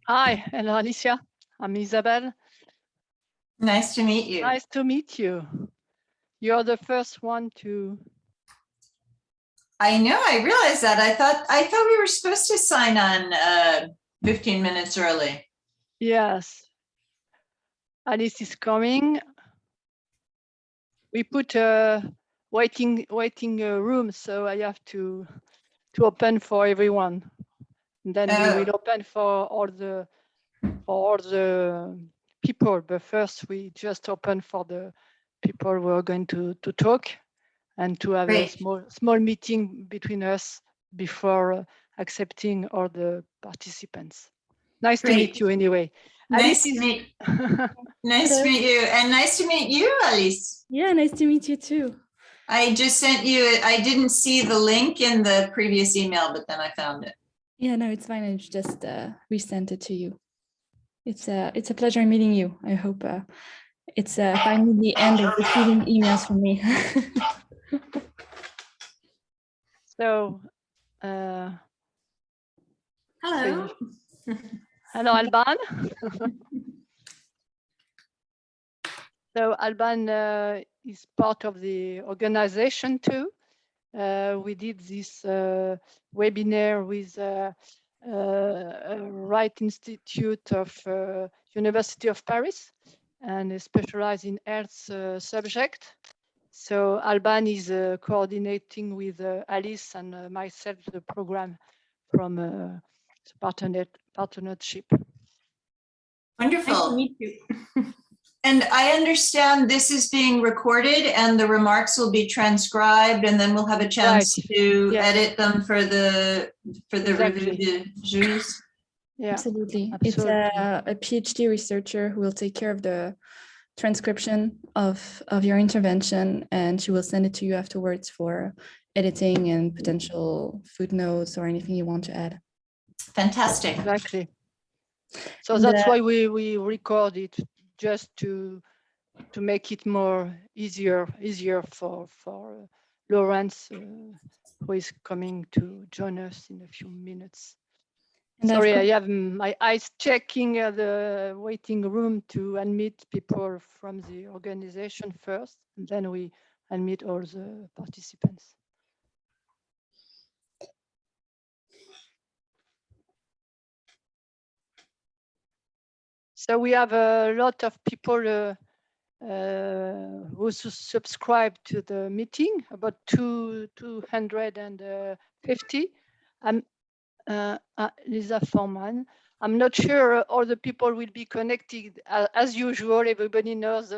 Hi, hello Alicia. I'm Isabel. Nice to meet you. Nice to meet you. You're the first one to. I know, I realized that. I thought we were supposed to sign on 15 minutes early. Yes. Alice is coming. We put a waiting room, so I have to open for everyone. And then we will open for all the people, but first we just open for the people who are going to talk and to have Great. a small meeting between us before accepting all the participants. Nice Great. to meet you anyway. Nice to meet nice to meet you, and nice to meet you, Alice. Yeah, nice to meet you too. I just sent you, I didn't see the link in the previous email, but then I found it. Yeah, no, it's fine. I just resent it to you. It's a pleasure meeting you. I hope it's finally the end of receiving emails from me. So, Hello. hello, Alban. So Alban is part of the organization too. We did this webinar with Right Institute of University of Paris, and specialized in health subject. So Alban is coordinating with Alice and myself the program from the partnership. Wonderful. Nice to meet you. And I understand this is being recorded and the remarks will be transcribed, and then we'll have a chance to edit them for the revue de jus. Yeah, absolutely. It's a PhD researcher who will take care of the transcription of your intervention, and she will send it to you afterwards for editing and potential footnotes or anything you want to add. Fantastic. Exactly. So that's why we record it, just to make it more easier for Lawrence, who is coming to join us in a few minutes. And sorry, I have my eyes checking the waiting room to admit people from the organization first, and then we admit all the participants. So we have a lot of people who subscribe to the meeting, about 250. Lisa Forman. I'm not sure all the people will be connected. As usual, everybody knows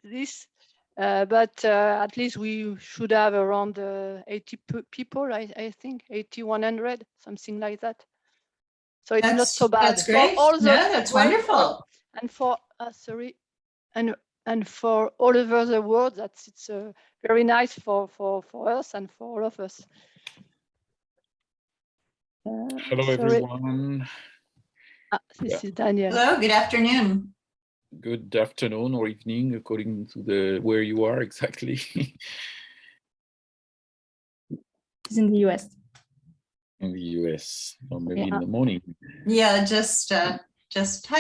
this, but at least we should have around 80 people, I think, 80, 100, something like that. So it's not so bad. That's great. That's wonderful. And for, sorry, and for all over the world, it's very nice for us and for all of us. Hello, everyone. This is Daniel. Hello, good afternoon. Good afternoon or evening, according to where you are exactly. It's in the US. In the US, or maybe in the morning. Yeah, just hi,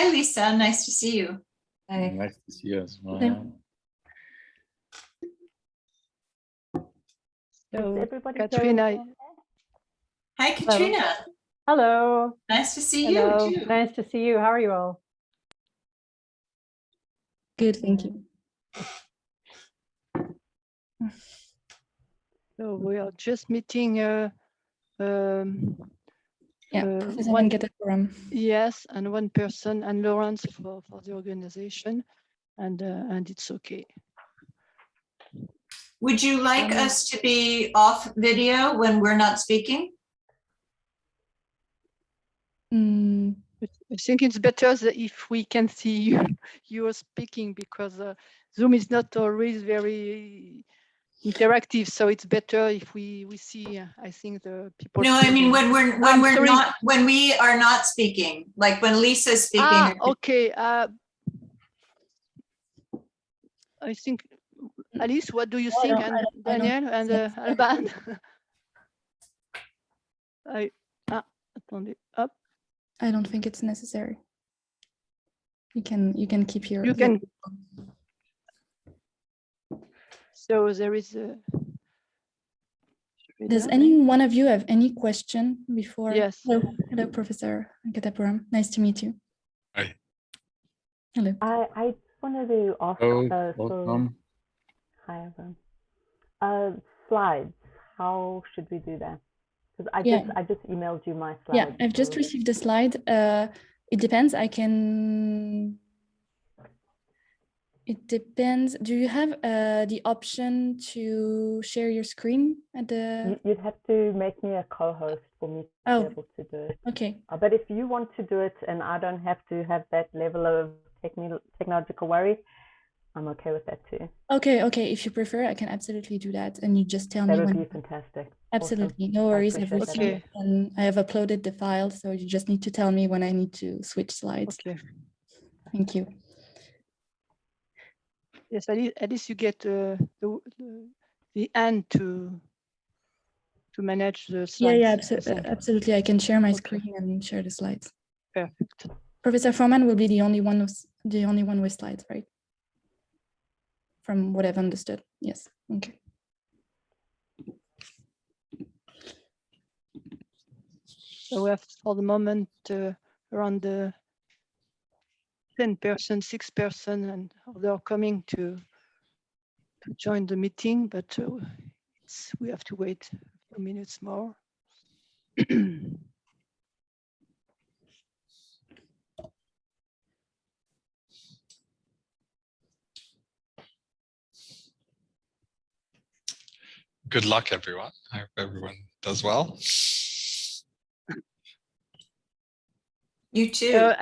Lisa. Nice to see you. Hi. Nice to see you as well. So, Katrina. Hi, Katrina. Hello. Nice to see you too. Nice to see you. How are you all? Good, thank you. So we are just meeting one get a forum. Yes, and one person, and Lawrence for the organization, and it's okay. Would you like us to be off video when we're not speaking? I think it's better if we can see you speaking, because Zoom is not always very interactive, so it's better if we see. I think the people. No, I mean when we are not speaking, like when Lisa's speaking. Ah, okay. I think, Alice, what do you think? And Daniel and Alban. Attendez, hop. I don't think it's necessary. You can keep your. You can. So there is a. Does any one of you have any question before? Yes. Hello, Professor Katapuram. Nice to meet you. Hi. Hello. I just wanted to ask. Welcome. Hi, everyone. Slides. How should we do that? Because I just emailed you my slides. Yeah, I've just received the slide. It depends. It depends. Do you have the option to share your screen at the? You'd have to make me a co-host for me to be able to do it. Okay. But if you want to do it and I don't have to have that level of technological worry, I'm okay with that too. Okay. If you prefer, I can absolutely do that, and you just tell me when. That would be fantastic. Absolutely, Awesome. no worries. I've appreciate received it, and I have uploaded the file, so you just need to tell me when I need to switch slides. Okay. Thank you. Yes, at least you get the end to manage the slides. Yeah, absolutely. I can share my screen and share the slides. Perfect. Professor Foreman will be the only one with slides, right? From what I've understood. Yes. Okay. So we have for the moment around 10 person, 6 person, and they're coming to join the meeting, but we have to wait a few minutes more. Good luck, everyone. I hope everyone does well. You too.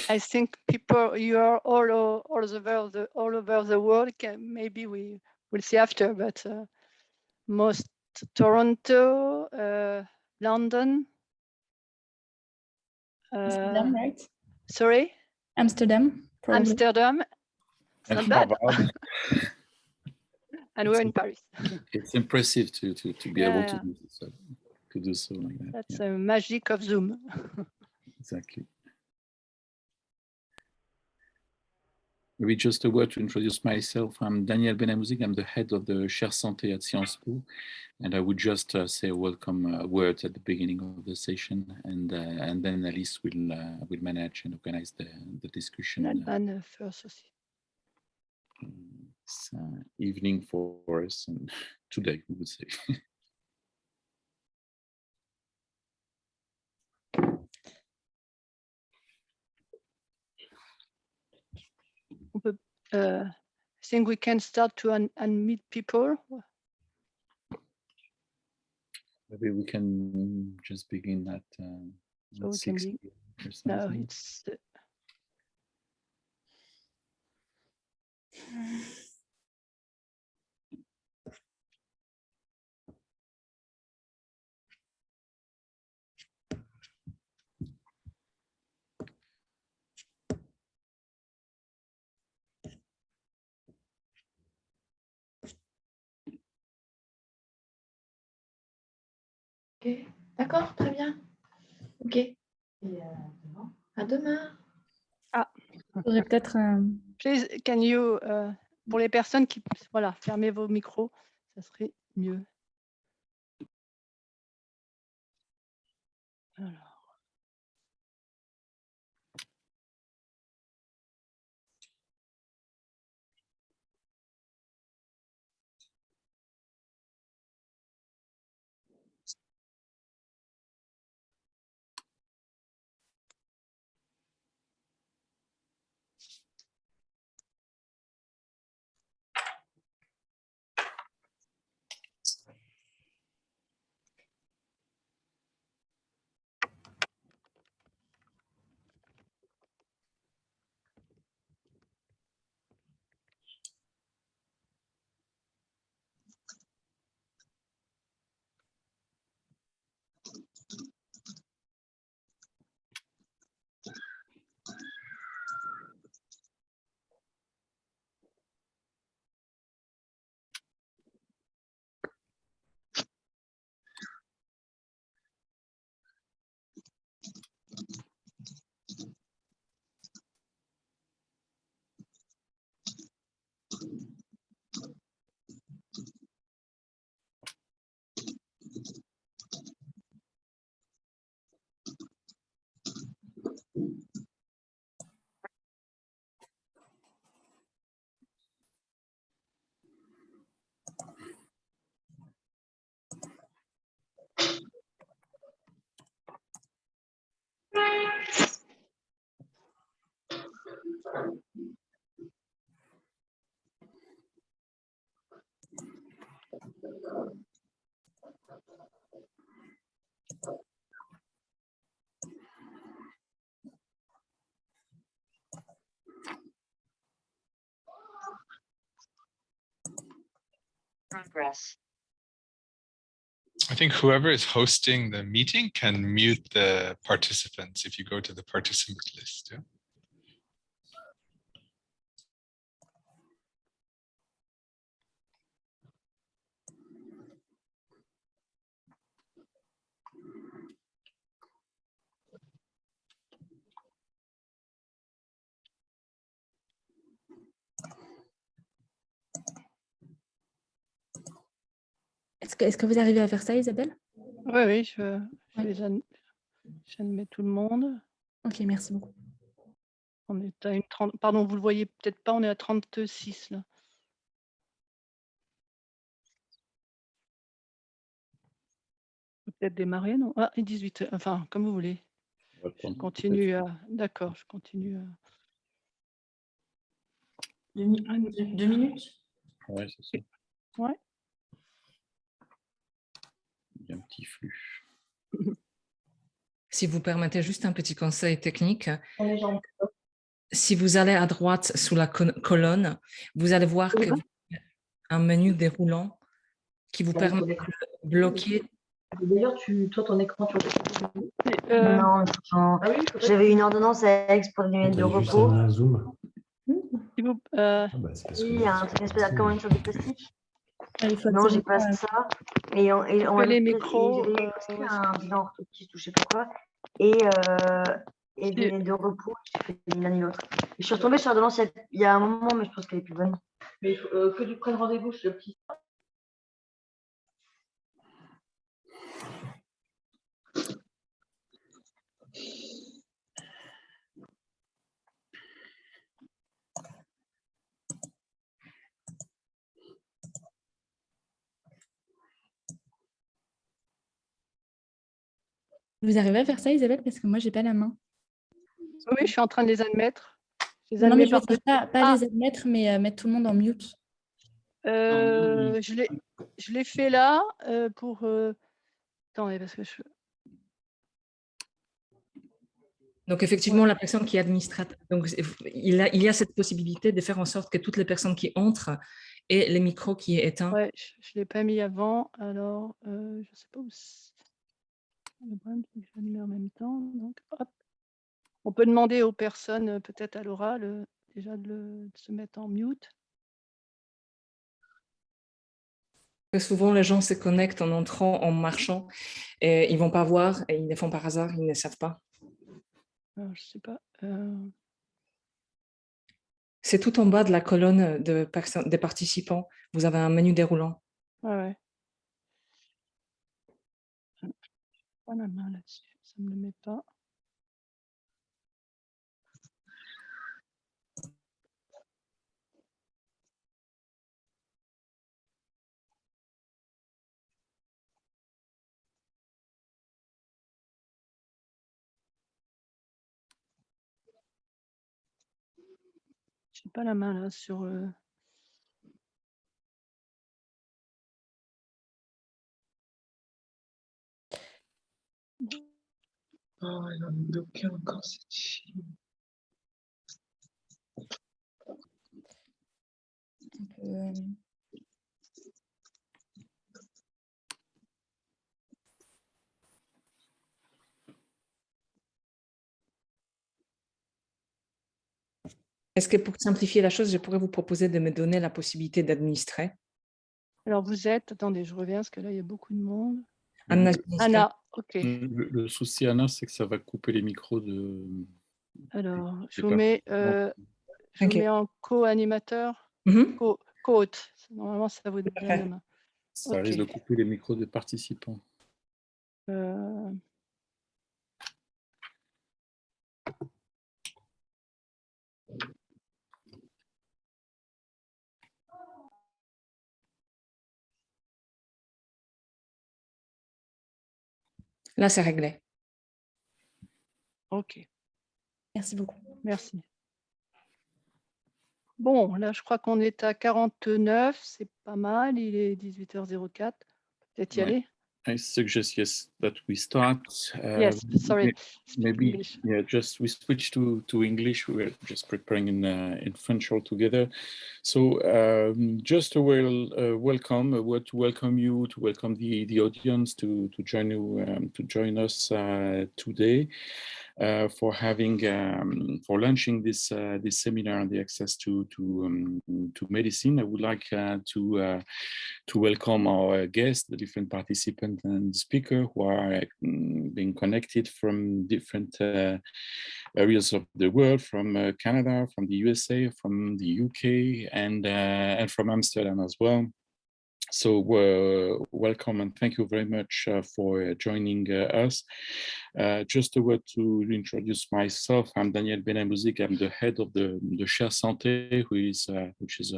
I think people, you are all over the world. Maybe we will see after, but most Toronto, London. Amsterdam, right? Sorry? Amsterdam, probably. Amsterdam. It's not bad. And we're in Paris. It's impressive to be able to do so like that. That's the magic of Zoom. Exactly. Maybe just a word to introduce myself. I'm Daniel Benamouzik. I'm the head of the Chaire Santé at Sciences Po. And I would just say a welcome word at the beginning of the session. And then Alice will manage and organize the discussion. And first aussi. It's evening for us, and today, we would say. I think we can start to unmute people. Maybe we can just begin at so 60 or something. No, it's Ok, d'accord, très bien. Ok. Et à demain. Ah, faudrait peut-être. Please, can you, pour les personnes qui, voilà, fermez vos micros, ça serait mieux. Alors. Progress. I think whoever is hosting the meeting can mute the participants if you go to the participant list. Yeah? Est-ce que vous arrivez à faire ça, Isabelle? Oui, oui, j'admets tout le monde. Ok, merci beaucoup. On est à une 30. Pardon, vous le voyez peut-être pas, on est à 36 là. Peut-être démarrer, non? Ah, et 18, enfin, comme vous voulez. Je continue à... D'accord, je continue à... 2 minutes? Ouais, c'est ça. Ouais. Il y a un petit flux. Si vous permettez juste un petit conseil technique, si vous allez à droite sous la colonne, vous allez voir que vous avez un menu déroulant qui vous permet de bloquer. D'ailleurs, toi, ton écran, tu Non, j'avais une ordonnance à Aix pour les de repos. Un zoom. Oui, il y a un truc espèce comme une sorte de plastique. Non, j'ai pas ça. Et on les micros. J'avais un bilan orthoptiste ou je sais pas quoi. Et des de repos, j'ai fait ni l'un ni l'autre. Je suis retombée sur l'ordonnance il y a un moment, mais je pense qu'elle est plus bonne. Mais il faut que tu prennes rendez-vous chez le petit. Vous arrivez à faire ça, Isabelle? Parce que moi, j'ai pas la main. Oui, je suis en train de les admettre. Non, mais je veux dire pas les admettre, mais mettre tout le monde en mute. Je l'ai fait là pour... Attendez, parce que je... Donc, effectivement, la personne qui est administrateur, donc, il y a cette possibilité de faire en sorte que toutes les personnes qui entrent aient les micros qui est éteint. Ouais, je ne l'ai pas mis avant. Alors, je ne sais pas où... Le problème, c'est que je le mets en même temps. Donc, hop. On peut demander aux personnes, peut-être à l'oral, déjà de se mettre en mute. Souvent, les gens se connectent en entrant, en marchant, et ils ne vont pas voir, et ils le font par hasard, ils ne savent pas. Alors, je ne sais pas. C'est tout en bas de la colonne des participants. Vous avez un menu déroulant. Ouais. Pas la main là-dessus, ça ne me le met pas. Je n'ai pas la main là sur... Oh, elle a bloqué encore cette fille. Est-ce que pour simplifier la chose, je pourrais vous proposer de me donner la possibilité d'administrer? Alors, vous êtes... Attendez, je reviens, parce que là, il y a beaucoup de monde. Anna, ok. Le souci, Anna, c'est que ça va couper les micros de... Alors, je vous mets en co-animateur, co-hôte. Normalement, ça vous donne la main. Ça risque de couper les micros des participants. Là, c'est réglé. OK. Merci beaucoup. Merci. Bon, là, je crois qu'on est à 49. C'est pas mal. Il est 18h04. Peut-être y aller. I suggest, yes, that we start. Yes, sorry. Maybe, English. yeah, just we switch to English. We're just preparing in French all together. So just a welcome, a word to welcome you, to welcome the audience to join us today. For launching this seminar on the access to medicine. I would like to welcome our guests, the different participants and speakers who are being connected from different areas of the world, from Canada, from the USA, from the UK, and from Amsterdam as well. So welcome and thank you very much for joining us. Just a word to introduce myself. I'm Daniel Benamouzik. I'm the head of the Chaire Santé, which is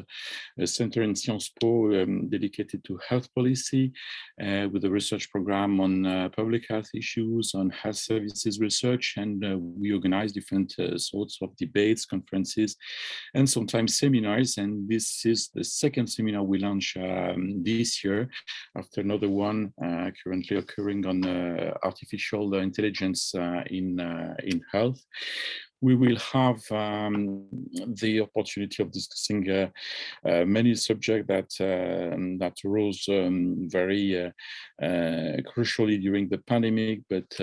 a center in Sciences Po dedicated to health policy with a research program on public health issues, on health services research, and we organize different sorts of debates, conferences, and sometimes seminars. And this is the second seminar we launch this year, after another one currently occurring on artificial intelligence in health. We will have the opportunity of discussing many subjects that arose very crucially during the pandemic, but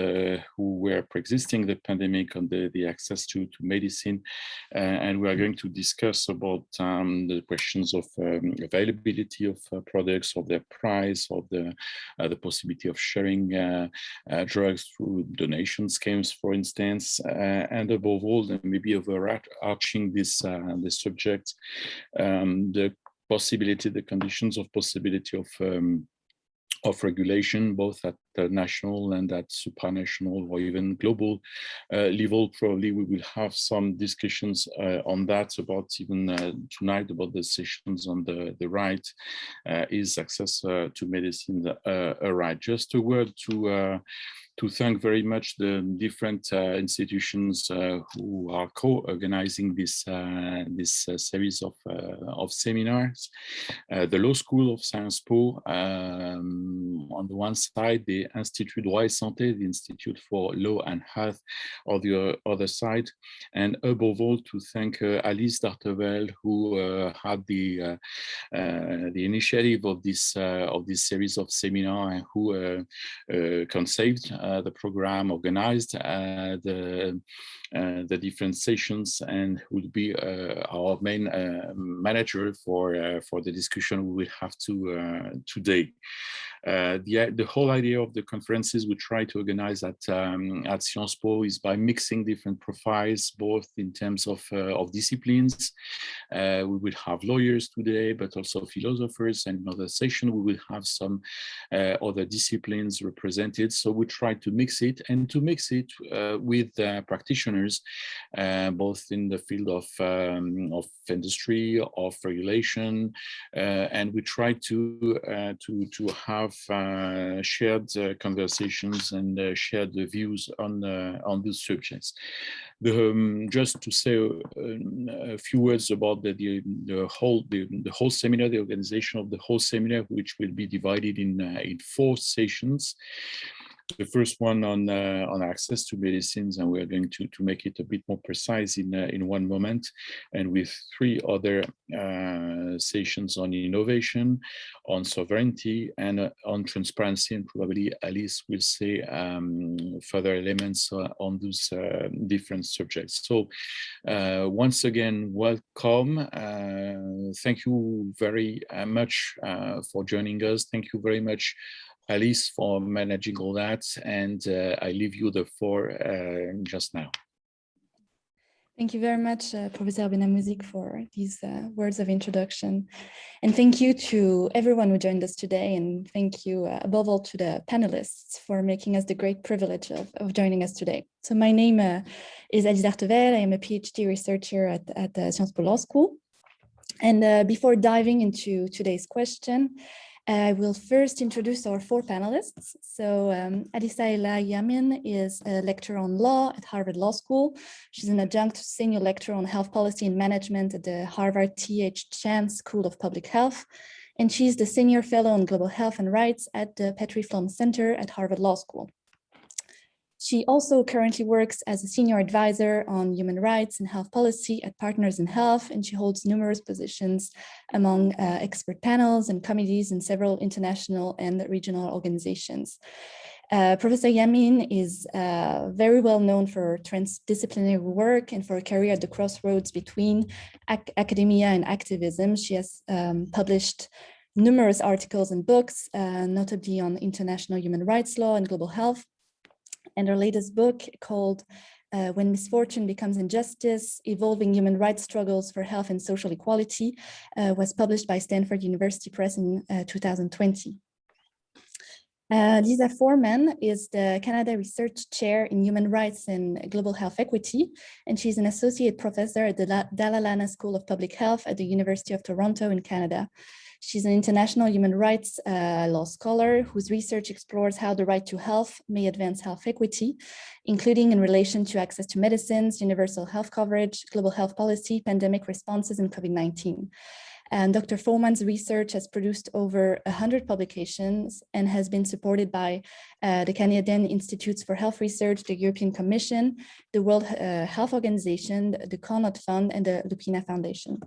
who were pre-existing the pandemic on the access to medicine. And we are going to discuss about the questions of availability of products, of their price, of the possibility of sharing drugs through donation schemes, for instance, and above all, and maybe overarching this subject, the possibility, the conditions of possibility of regulation, both at the national and at supranational or even global level. Probably we will have some discussions on that, about even tonight, about the sessions on the right. Is access to medicine a right? Just a word to thank very much the different institutions who are co-organizing this series of seminars. The Law School of Sciences Po, on the one side, the Institut Droit et Santé, the Institute for Law and Health, on the other side, and above all, to thank Alice Dartevel, who had the initiative of this series of seminars, and who conceived the program, organized the different sessions, and would be our main manager for the discussion we will have today. The whole idea of the conferences we try to organize at Sciences Po is by mixing different profiles, both in terms of disciplines. We will have lawyers today, but also philosophers, and in another session we will have some other disciplines represented. So we try to mix it, and to mix it with practitioners, both in the field of industry, of regulation, and we try to have shared conversations and shared views on these subjects. Just to say a few words about the whole seminar, the organization of the whole seminar, which will be divided in 4 sessions. The first one on access to medicines, and we are going to make it a bit more precise in one moment, and with 3 other sessions on innovation, on sovereignty, and on transparency, and probably Alice will say further elements on those different subjects. So once again, welcome. Thank you very much for joining us. Thank you very much, Alice, for managing all that, and I leave you the floor just now. Thank you very much, Professor Benamouzik, for these words of introduction. And thank you to everyone who joined us today, and thank you above all to the panelists for making us the great privilege of joining us today. So my name is Alice Dartevel. I am a PhD researcher at the Sciences Po Law School. And before diving into today's question, I will first introduce our 4 panelists. So Adisaila Yamin is a lecturer on law at Harvard Law School. She's an adjunct senior lecturer on health policy and management at the Harvard T.H. Chan School of Public Health. And she's the senior fellow on global health and rights at the Petrie Flom Center at Harvard Law School. She also currently works as a senior advisor on human rights and health policy at Partners in Health, and she holds numerous positions among expert panels and committees in several international and regional organizations. Professor Yamin is very well known for transdisciplinary work and for a career at the crossroads between academia and activism. She has published numerous articles and books, notably on international human rights law and global health. And her latest book, called When Misfortune Becomes Injustice, Evolving Human Rights Struggles for Health and Social Equality, was published by Stanford University Press in 2020. Lisa Foreman is the Canada Research Chair in Human Rights and Global Health Equity, and she's an associate professor at the Dalla Lana School of Public Health at the University of Toronto in Canada. She's an international human rights law scholar whose research explores how the right to health may advance health equity, including in relation to access to medicines, universal health coverage, global health policy, pandemic responses, and COVID-19. And Dr. Foreman's research has produced over 100 publications and has been supported by the Canadian Institutes for Health Research, the European Commission, the World Health Organization, the Carnot Fund, and the Lupina Foundation.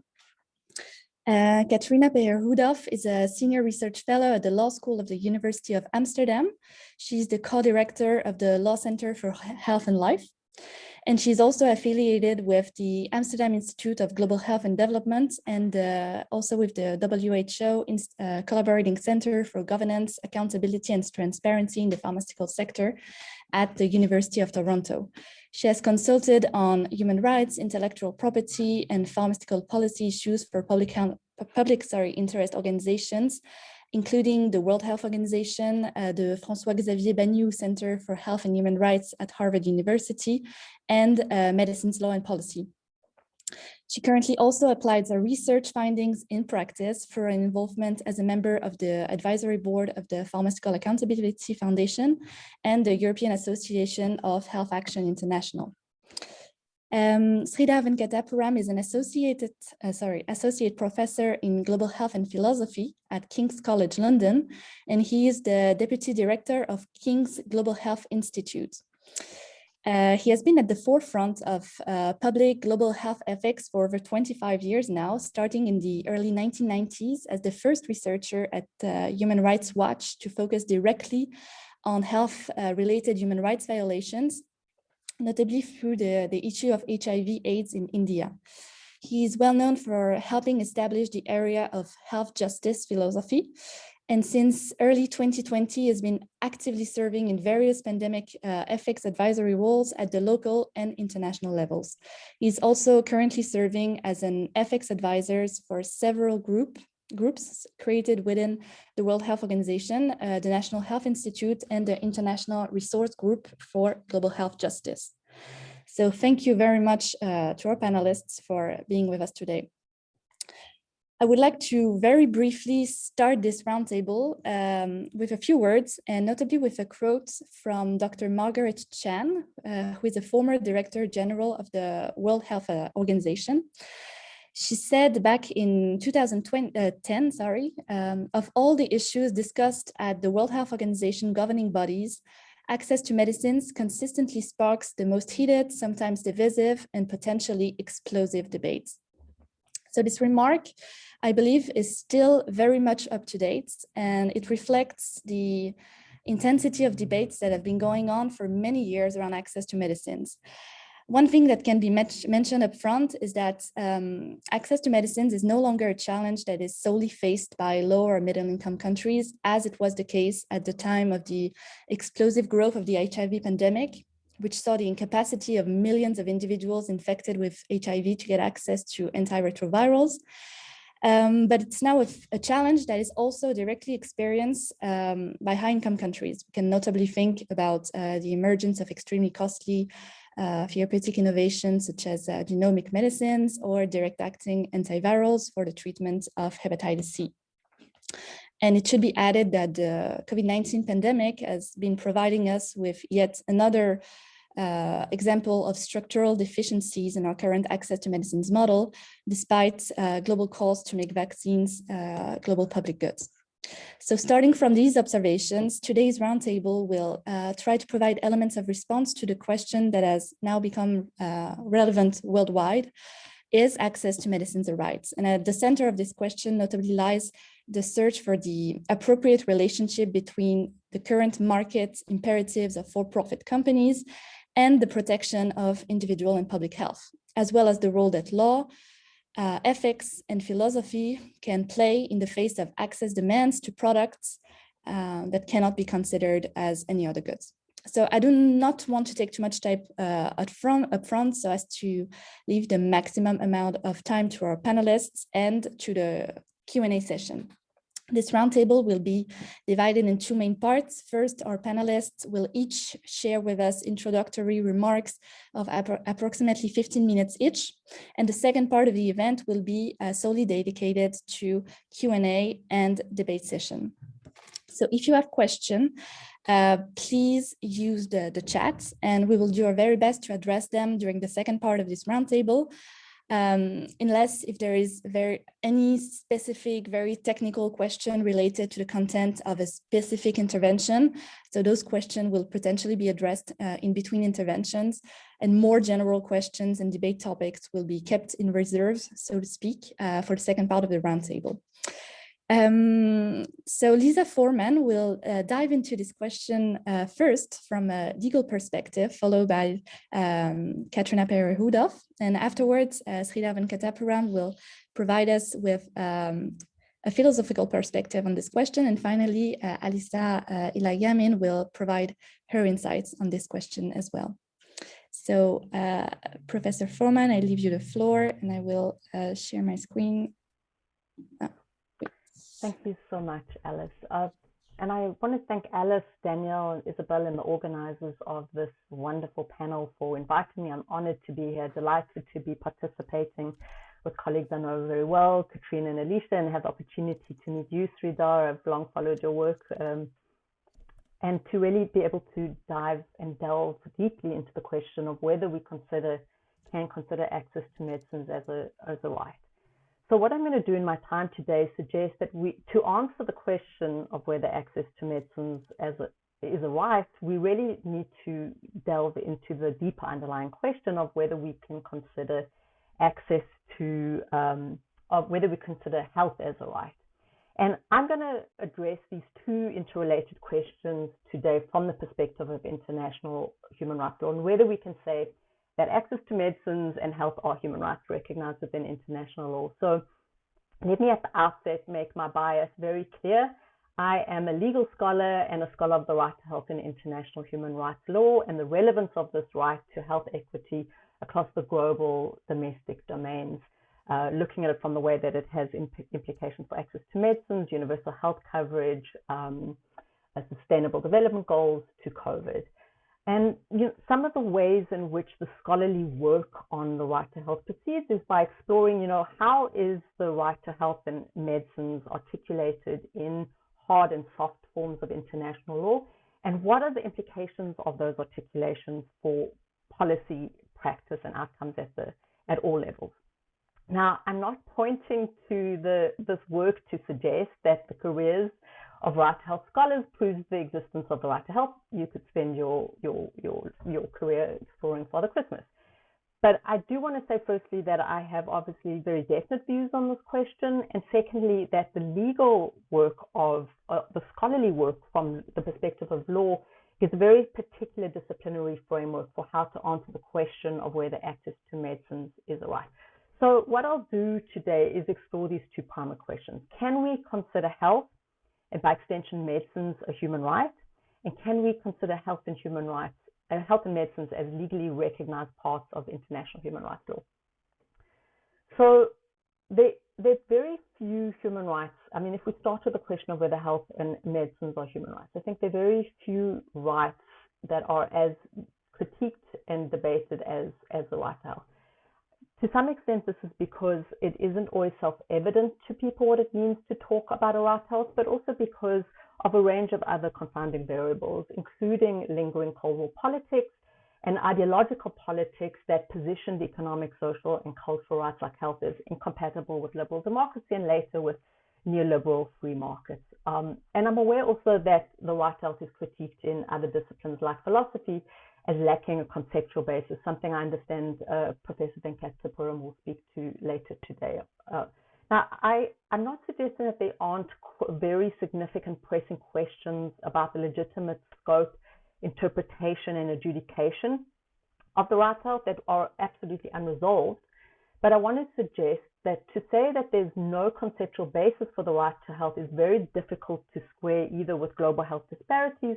Katrina Peyer-Rudolph is a senior research fellow at the Law School of the University of Amsterdam. She's the co-director of the Law Center for Health and Life. And she's also affiliated with the Amsterdam Institute of Global Health and Development and also with the WHO Collaborating Center for Governance, Accountability and Transparency in the Pharmaceutical Sector at the University of Toronto. She has consulted on human rights, intellectual property, and pharmaceutical policy issues for public interest organizations, including the World Health Organization, the François-Xavier Bagnoud Center for Health and Human Rights at Harvard University, and Medicines Law and Policy. She currently also applies her research findings in practice for an involvement as a member of the advisory board of the Pharmaceutical Accountability Foundation and the European Association of Health Action International. Sridhar Venkatapuram is an associate professor in global health and philosophy at King's College London, and he is the deputy director of King's Global Health Institute. He has been at the forefront of public global health ethics for over 25 years now, starting in the early 1990s as the first researcher at Human Rights Watch to focus directly on health-related human rights violations, notably through the issue of HIV/AIDS in India. He is well known for helping establish the area of health justice philosophy, and since early 2020 has been actively serving in various pandemic ethics advisory roles at the local and international levels. He's also currently serving as an ethics advisor for several groups created within the World Health Organization, the National Health Institute, and the International Resource Group for Global Health Justice. So thank you very much to our panelists for being with us today. I would like to very briefly start this roundtable with a few words, and notably with a quote from Dr. Margaret Chan, who is a former Director General of the World Health Organization. She said back in 2010, of all the issues discussed at the World Health Organization governing bodies, access to medicines consistently sparks the most heated, sometimes divisive, and potentially explosive debates. So this remark, I believe, is still very much up to date, and it reflects the intensity of debates that have been going on for many years around access to medicines. One thing that can be mentioned up front is that access to medicines is no longer a challenge that is solely faced by low or middle income countries, as it was the case at the time of the explosive growth of the HIV pandemic, which saw the incapacity of millions of individuals infected with HIV to get access to antiretrovirals. But it's now a challenge that is also directly experienced by high-income countries. We can notably think about the emergence of extremely costly therapeutic innovations such as genomic medicines or direct-acting antivirals for the treatment of hepatitis C. And it should be added that the COVID-19 pandemic has been providing us with yet another example of structural deficiencies in our current access to medicines model, despite global calls to make vaccines global public goods. So starting from these observations, today's roundtable will try to provide elements of response to the question that has now become relevant worldwide: is access to medicines a right? And at the center of this question notably lies the search for the appropriate relationship between the current market imperatives of for-profit companies and the protection of individual and public health, as well as the role that law, ethics, and philosophy can play in the face of access demands to products that cannot be considered as any other goods. So I do not want to take too much time upfront so as to leave the maximum amount of time to our panelists and to the Q&A session. This roundtable will be divided in two main parts. First, our panelists will each share with us introductory remarks of approximately 15 minutes each. And the second part of the event will be solely dedicated to Q&A and debate session. So if you have questions, please use the chat, and we will do our very best to address them during the second part of this roundtable. Unless if there is any specific, very technical question related to the content of a specific intervention. So those questions will potentially be addressed in between interventions, and more general questions and debate topics will be kept in reserve, so to speak, for the second part of the roundtable. So Lisa Foreman will dive into this question first from a legal perspective, followed by Katrina Perry-Hudolf. And afterwards, Sridhar Venkatapuram will provide us with a philosophical perspective on this question. And finally, Alisa Ilayamin will provide her insights on this question as well. So Professor Foreman, I leave you the floor, and I will share my screen. Thank you so much, Alice. And I want to thank Alice, Danielle, and Isabel, and the organizers of this wonderful panel for inviting me. I'm honored to be here, delighted to be participating with colleagues I know very well, Katrina and Alicia, and have the opportunity to meet you, Sridhar. I've long followed your work, and to really be able to dive and delve deeply into the question of whether we can consider access to medicines as a right. So what I'm going to do in my time today is suggest that to answer the question of whether access to medicines is a right, we really need to delve into the deeper underlying question of whether we can consider access to, whether we consider health as a right. And I'm going to address these two interrelated questions today from the perspective of international human rights law, and whether we can say that access to medicines and health are human rights recognized within international law. So let me at the outset make my bias very clear. I am a legal scholar and a scholar of the right to health in international human rights law and the relevance of this right to health equity across the global domestic domains, looking at it from the way that it has implications for access to medicines, universal health coverage, sustainable development goals to COVID. And some of the ways in which the scholarly work on the right to health proceeds is by exploring, how is the right to health and medicines articulated in hard and soft forms of international law, and what are the implications of those articulations for policy, practice, and outcomes at all levels. Now, I'm not pointing to this work to suggest that the careers of right to health scholars proves the existence of the right to health. You could spend your career exploring Father Christmas. But I do want to say firstly that I have obviously very definite views on this question, and secondly that the legal work of the scholarly work from the perspective of law is a very particular disciplinary framework for how to answer the question of whether access to medicines is a right. So what I'll do today is explore these two primary questions. Can we consider health, and by extension medicines, a human right? And can we consider health and human rights, health and medicines as legally recognized parts of international human rights law? So there's very few human rights. I mean, if we start with the question of whether health and medicines are human rights, I think there are very few rights that are as critiqued and debated as the right to health. To some extent, this is because it isn't always self-evident to people what it means to talk about a right to health, but also because of a range of other confounding variables, including lingering Cold War politics and ideological politics that positioned economic, social, and cultural rights like health as incompatible with liberal democracy and later with neoliberal free markets. And I'm aware also that the right to health is critiqued in other disciplines like philosophy as lacking a conceptual basis, something I understand Professor Venkatapuram will speak to later today. Now, I'm not suggesting that there aren't very significant pressing questions about the legitimate scope, interpretation, and adjudication of the right to health that are absolutely unresolved. But I want to suggest that to say that there's no conceptual basis for the right to health is very difficult to square either with global health disparities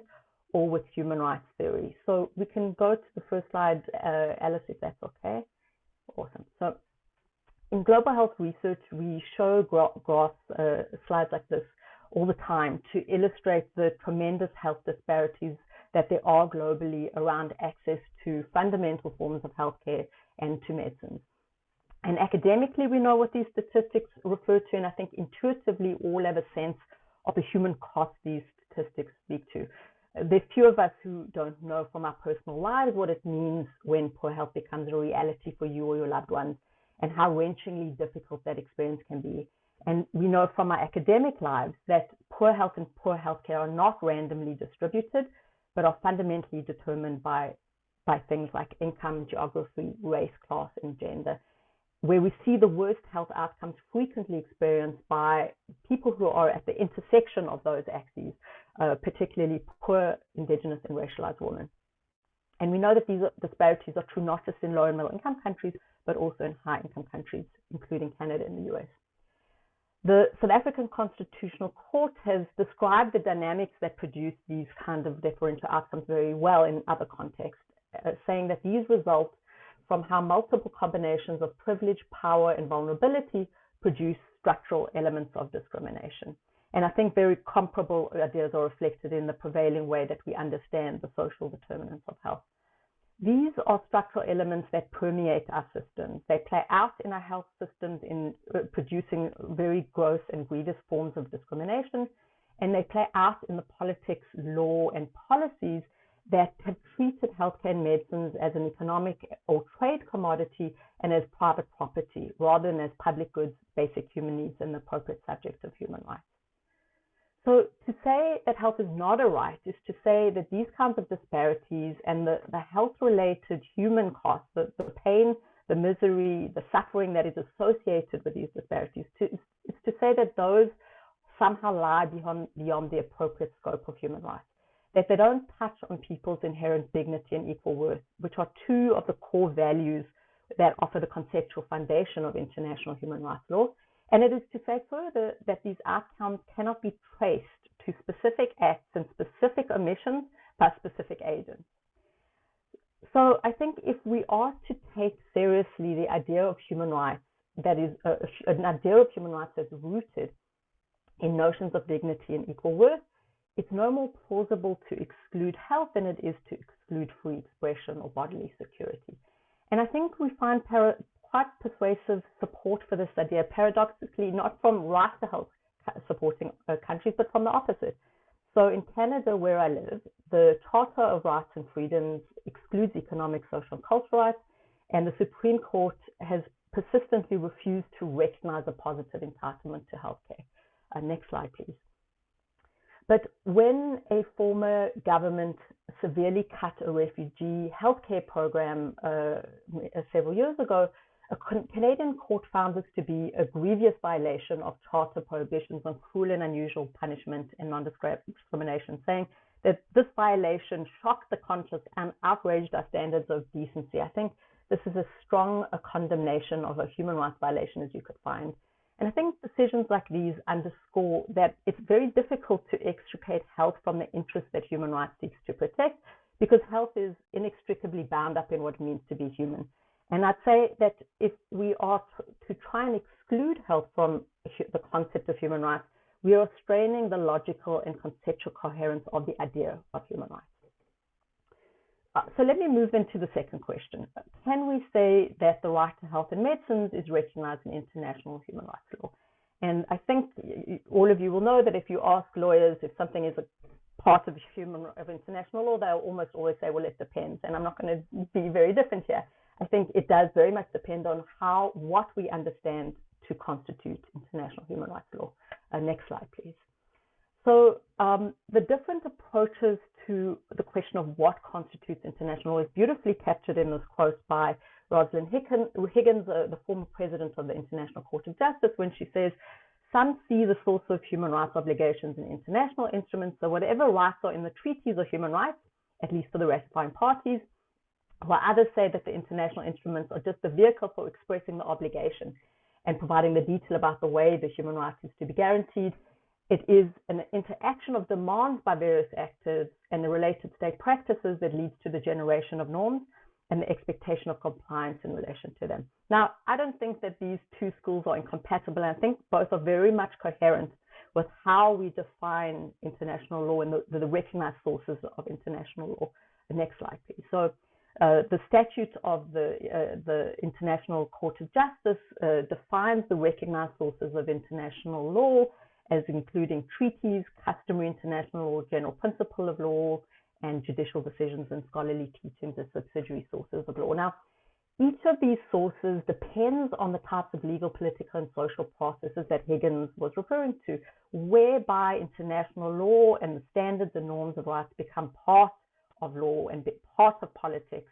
or with human rights theory. So we can go to the first slide, Alice, if that's okay. Awesome. So in global health research, we show graphs, slides like this all the time to illustrate the tremendous health disparities that there are globally around access to fundamental forms of healthcare and to medicines. And academically, we know what these statistics refer to, and I think intuitively all have a sense of the human cost these statistics speak to. There's few of us who don't know from our personal lives what it means when poor health becomes a reality for you or your loved ones, and how wrenchingly difficult that experience can be. And we know from our academic lives that poor health and poor healthcare are not randomly distributed, but are fundamentally determined by things like income, geography, race, class, and gender, where we see the worst health outcomes frequently experienced by people who are at the intersection of those axes, particularly poor, indigenous, and racialized women. And we know that these disparities are true not just in low and middle income countries, but also in high income countries, including Canada and the US. The South African Constitutional Court has described the dynamics that produce these kind of differential outcomes very well in other contexts, saying that these result from how multiple combinations of privilege, power, and vulnerability produce structural elements of discrimination. And I think very comparable ideas are reflected in the prevailing way that we understand the social determinants of health. These are structural elements that permeate our systems. They play out in our health systems in producing very gross and grievous forms of discrimination, and they play out in the politics, law, and policies that have treated healthcare and medicines as an economic or trade commodity and as private property, rather than as public goods, basic human needs, and the appropriate subjects of human rights. So to say that health is not a right is to say that these kinds of disparities and the health-related human costs, the pain, the misery, the suffering that is associated with these disparities, is to say that those somehow lie beyond the appropriate scope of human rights, that they don't touch on people's inherent dignity and equal worth, which are two of the core values that offer the conceptual foundation of international human rights law. And it is to say further that these outcomes cannot be traced to specific acts and specific omissions by specific agents. So I think if we are to take seriously the idea of human rights, that is an idea of human rights that's rooted in notions of dignity and equal worth, it's no more plausible to exclude health than it is to exclude free expression or bodily security. And I think we find quite persuasive support for this idea, paradoxically, not from right to health supporting countries, but from the opposite. So in Canada, where I live, the Charter of Rights and Freedoms excludes economic, social, and cultural rights, and the Supreme Court has persistently refused to recognize a positive entitlement to healthcare. Next slide, please. But when a former government severely cut a refugee healthcare program several years ago, a Canadian court found this to be a grievous violation of charter prohibitions on cruel and unusual punishment and non-discrimination, saying that this violation shocked the conscience and outraged our standards of decency. I think this is as strong a condemnation of a human rights violation as you could find. And I think decisions like these underscore that it's very difficult to extricate health from the interests that human rights seeks to protect, because health is inextricably bound up in what it means to be human. And I'd say that if we are to try and exclude health from the concept of human rights, we are straining the logical and conceptual coherence of the idea of human rights. so let me move into the second question. Can we say that the right to health and medicines is recognized in international human rights law? And I think all of you will know that if you ask lawyers if something is a part of international law, they'll almost always say, well, it depends. And I'm not going to be very different here. I think it does very much depend on what we understand to constitute international human rights law. Next slide, please. So the different approaches to the question of what constitutes international law is beautifully captured in this quote by Rosalind Higgins, the former president of the International Court of Justice, when she says, some see the source of human rights obligations in international instruments, so whatever rights are in the treaties are human rights, at least for the ratifying parties, while others say that the international instruments are just the vehicle for expressing the obligation and providing the detail about the way the human rights is to be guaranteed. It is an interaction of demands by various actors and the related state practices that leads to the generation of norms and the expectation of compliance in relation to them. Now, I don't think that these two schools are incompatible. I think both are very much coherent with how we define international law and the recognized sources of international law. The next slide, please. So the statute of the International Court of Justice defines the recognized sources of international law as including treaties, customary international law, general principle of law, and judicial decisions and scholarly teachings as subsidiary sources of law. Now, each of these sources depends on the types of legal, political, and social processes that Higgins was referring to, whereby international law and the standards and norms of rights become part of law and part of politics,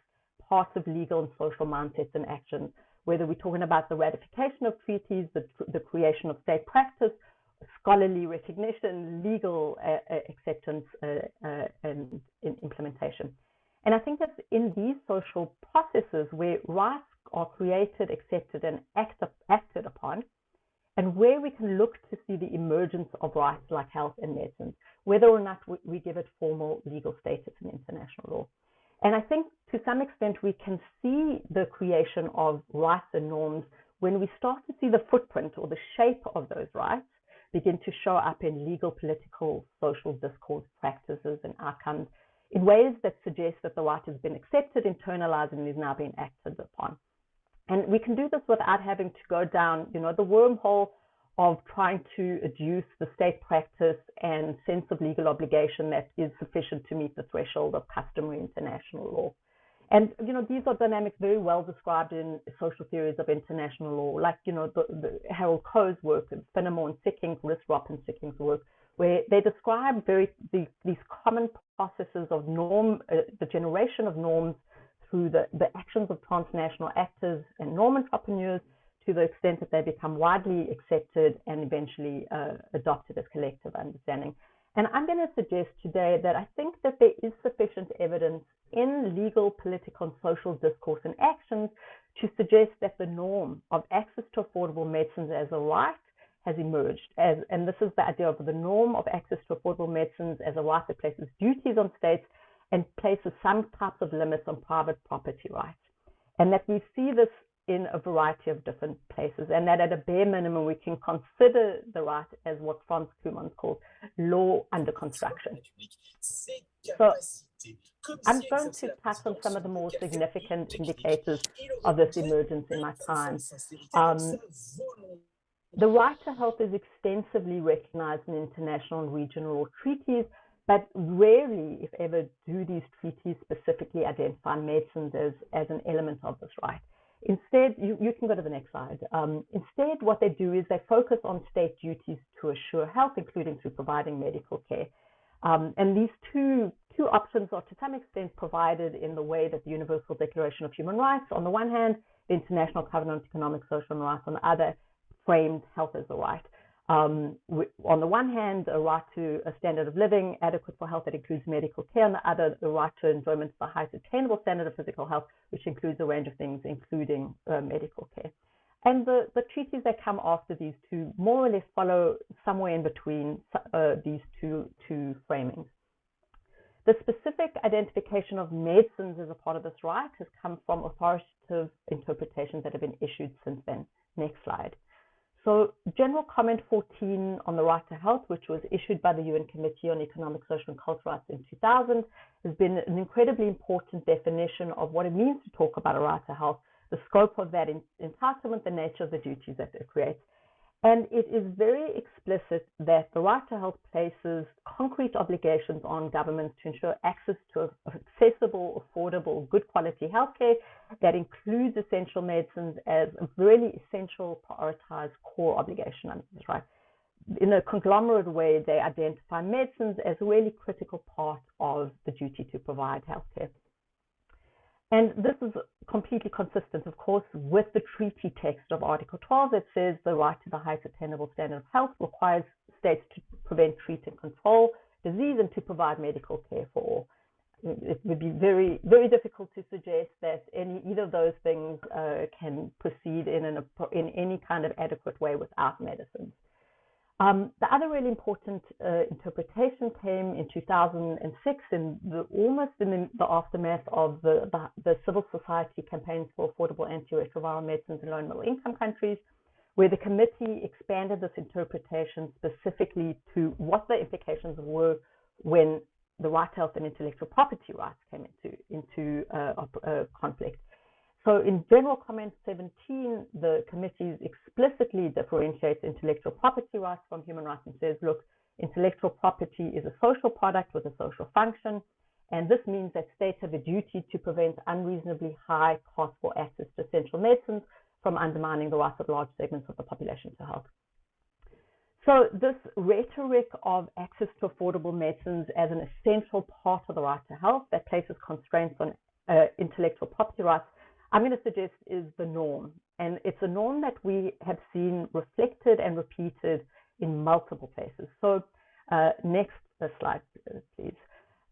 part of legal and social mindsets and actions, whether we're talking about the ratification of treaties, the creation of state practice, scholarly recognition, legal acceptance, and implementation. And I think that in these social processes where rights are created, accepted, and acted upon, and where we can look to see the emergence of rights like health and medicine, whether or not we give it formal legal status in international law. And I think to some extent we can see the creation of rights and norms when we start to see the footprint or the shape of those rights begin to show up in legal, political, social discourse, practices, and outcomes in ways that suggest that the right has been accepted, internalized, and is now being acted upon. And we can do this without having to go down, the wormhole of trying to adduce the state practice and sense of legal obligation that is sufficient to meet the threshold of customary international law. And, these are dynamics very well described in social theories of international law, like, the Harold Coe's work, and Finnemore and Sicking's, Risrop and Sicking's work, where they describe these common processes of the generation of norms through the actions of transnational actors and norm entrepreneurs to the extent that they become widely accepted and eventually adopted as collective understanding. And I'm going to suggest today that I think that there is sufficient evidence in legal, political, and social discourse and actions to suggest that the norm of access to affordable medicines as a right has emerged. And this is the idea of the norm of access to affordable medicines as a right that places duties on states and places some types of limits on private property rights. And that we see this in a variety of different places, and that at a bare minimum we can consider the right as what Franz Koumans calls law under construction. So I'm going to touch on some of the more significant indicators of this emergence in my time. The right to health is extensively recognized in international and regional law treaties, but rarely, if ever, do these treaties specifically identify medicines as an element of this right. Instead, you can go to the next slide. Instead, what they do is they focus on state duties to assure health, including through providing medical care. And these two options are to some extent provided in the way that the Universal Declaration of Human Rights, on the one hand, the International Covenant on Economic, Social, and Rights, on the other, framed health as a right. On the one hand, a right to a standard of living adequate for health that includes medical care, on the other, the right to enjoyment of the highest attainable standard of physical health, which includes a range of things, including medical care. And the treaties that come after these two more or less follow somewhere in between these two framings. The specific identification of medicines as a part of this right has come from authoritative interpretations that have been issued since then. Next slide. So General Comment 14 on the right to health, which was issued by the UN Committee on Economic, Social and Cultural Rights in 2000, has been an incredibly important definition of what it means to talk about a right to health, the scope of that entitlement, the nature of the duties that it creates. And it is very explicit that the right to health places concrete obligations on governments to ensure access to accessible, affordable, good quality healthcare that includes essential medicines as a really essential, prioritized core obligation under this right. In a conglomerate way, they identify medicines as a really critical part of the duty to provide healthcare. And this is completely consistent, of course, with the treaty text of Article 12 that says the right to the highest attainable standard of health requires states to prevent, treat, and control disease and to provide medical care for all. It would be very, very difficult to suggest that either of those things can proceed in any kind of adequate way without medicines. The other really important interpretation came in 2006, almost in the aftermath of the civil society campaigns for affordable antiretroviral medicines in low and middle income countries, where the committee expanded this interpretation specifically to what the implications were when the right to health and intellectual property rights came into conflict. So in General Comment 17, the committee explicitly differentiates intellectual property rights from human rights and says, look, intellectual property is a social product with a social function, and this means that states have a duty to prevent unreasonably high costs for access to essential medicines from undermining the rights of large segments of the population to health. So this rhetoric of access to affordable medicines as an essential part of the right to health that places constraints on intellectual property rights, I'm going to suggest is the norm. And it's a norm that we have seen reflected and repeated in multiple places. So next slide, please.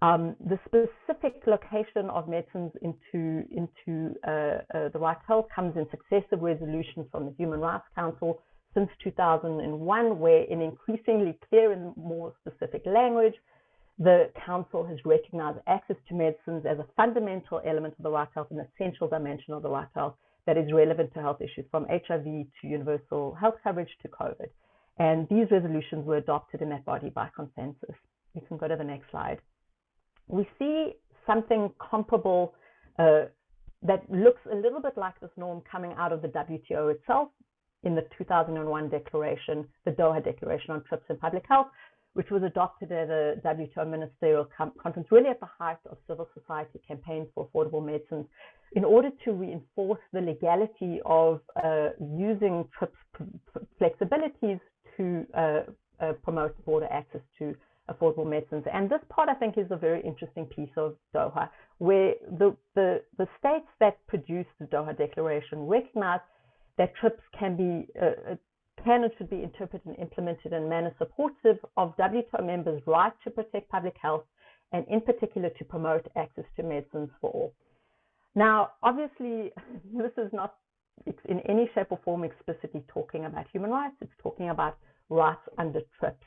The specific location of medicines into the right to health comes in successive resolutions from the Human Rights Council since 2001, where in increasingly clear and more specific language, the Council has recognized access to medicines as a fundamental element of the right to health, an essential dimension of the right to health that is relevant to health issues from HIV to universal health coverage to COVID. And these resolutions were adopted in that body by consensus. You can go to the next slide. We see something comparable that looks a little bit like this norm coming out of the WTO itself in the 2001 declaration, the Doha Declaration on TRIPS and Public Health, which was adopted at a WTO ministerial conference, really at the height of civil society campaigns for affordable medicines, in order to reinforce the legality of using TRIPS flexibilities to promote broader access to affordable medicines. And this part, I think, is a very interesting piece of Doha, where the states that produced the Doha Declaration recognize that TRIPS can and should be interpreted and implemented in a manner supportive of WTO members' right to protect public health and in particular to promote access to medicines for all. Now, obviously, this is not in any shape or form explicitly talking about human rights. It's talking about rights under TRIPS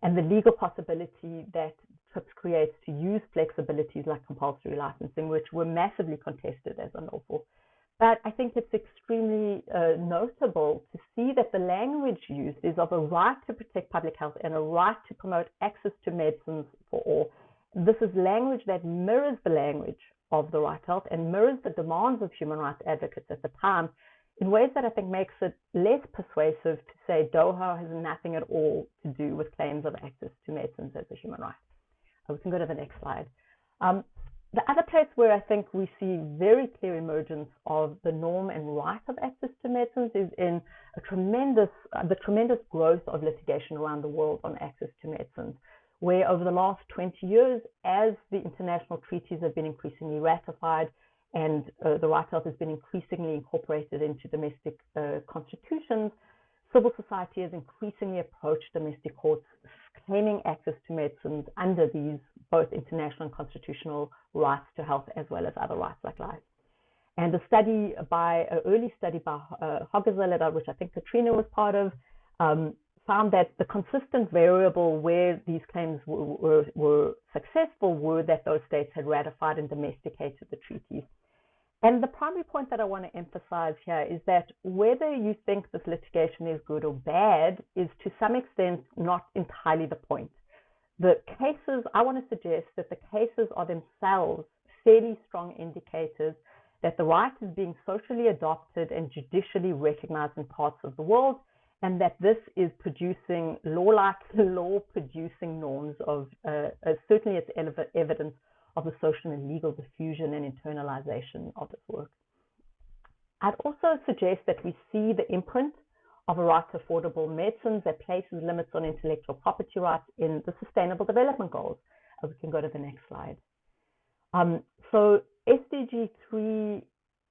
and the legal possibility that TRIPS creates to use flexibilities like compulsory licensing, which were massively contested as unlawful. But I think it's extremely notable to see that the language used is of a right to protect public health and a right to promote access to medicines for all. This is language that mirrors the language of the right to health and mirrors the demands of human rights advocates at the time in ways that I think makes it less persuasive to say Doha has nothing at all to do with claims of access to medicines as a human right. We can go to the next slide. The other place where I think we see very clear emergence of the norm and right of access to medicines is in the tremendous growth of litigation around the world on access to medicines, where over the last 20 years, as the international treaties have been increasingly ratified and the right to health has been increasingly incorporated into domestic constitutions, civil society has increasingly approached domestic courts claiming access to medicines under these both international and constitutional rights to health as well as other rights like life. And an early study by Hoggezel, which I think Katrina was part of, found that the consistent variable where these claims were successful were that those states had ratified and domesticated the treaties. And the primary point that I want to emphasize here is that whether you think this litigation is good or bad is to some extent not entirely the point. The cases, I want to suggest that the cases are themselves fairly strong indicators that the right is being socially adopted and judicially recognized in parts of the world, and that this is producing law-like, law-producing norms of, certainly it's evidence of the social and legal diffusion and internalization of this work. I'd also suggest that we see the imprint of a right to affordable medicines that places limits on intellectual property rights in the Sustainable Development Goals. We can go to the next slide. So SDG 3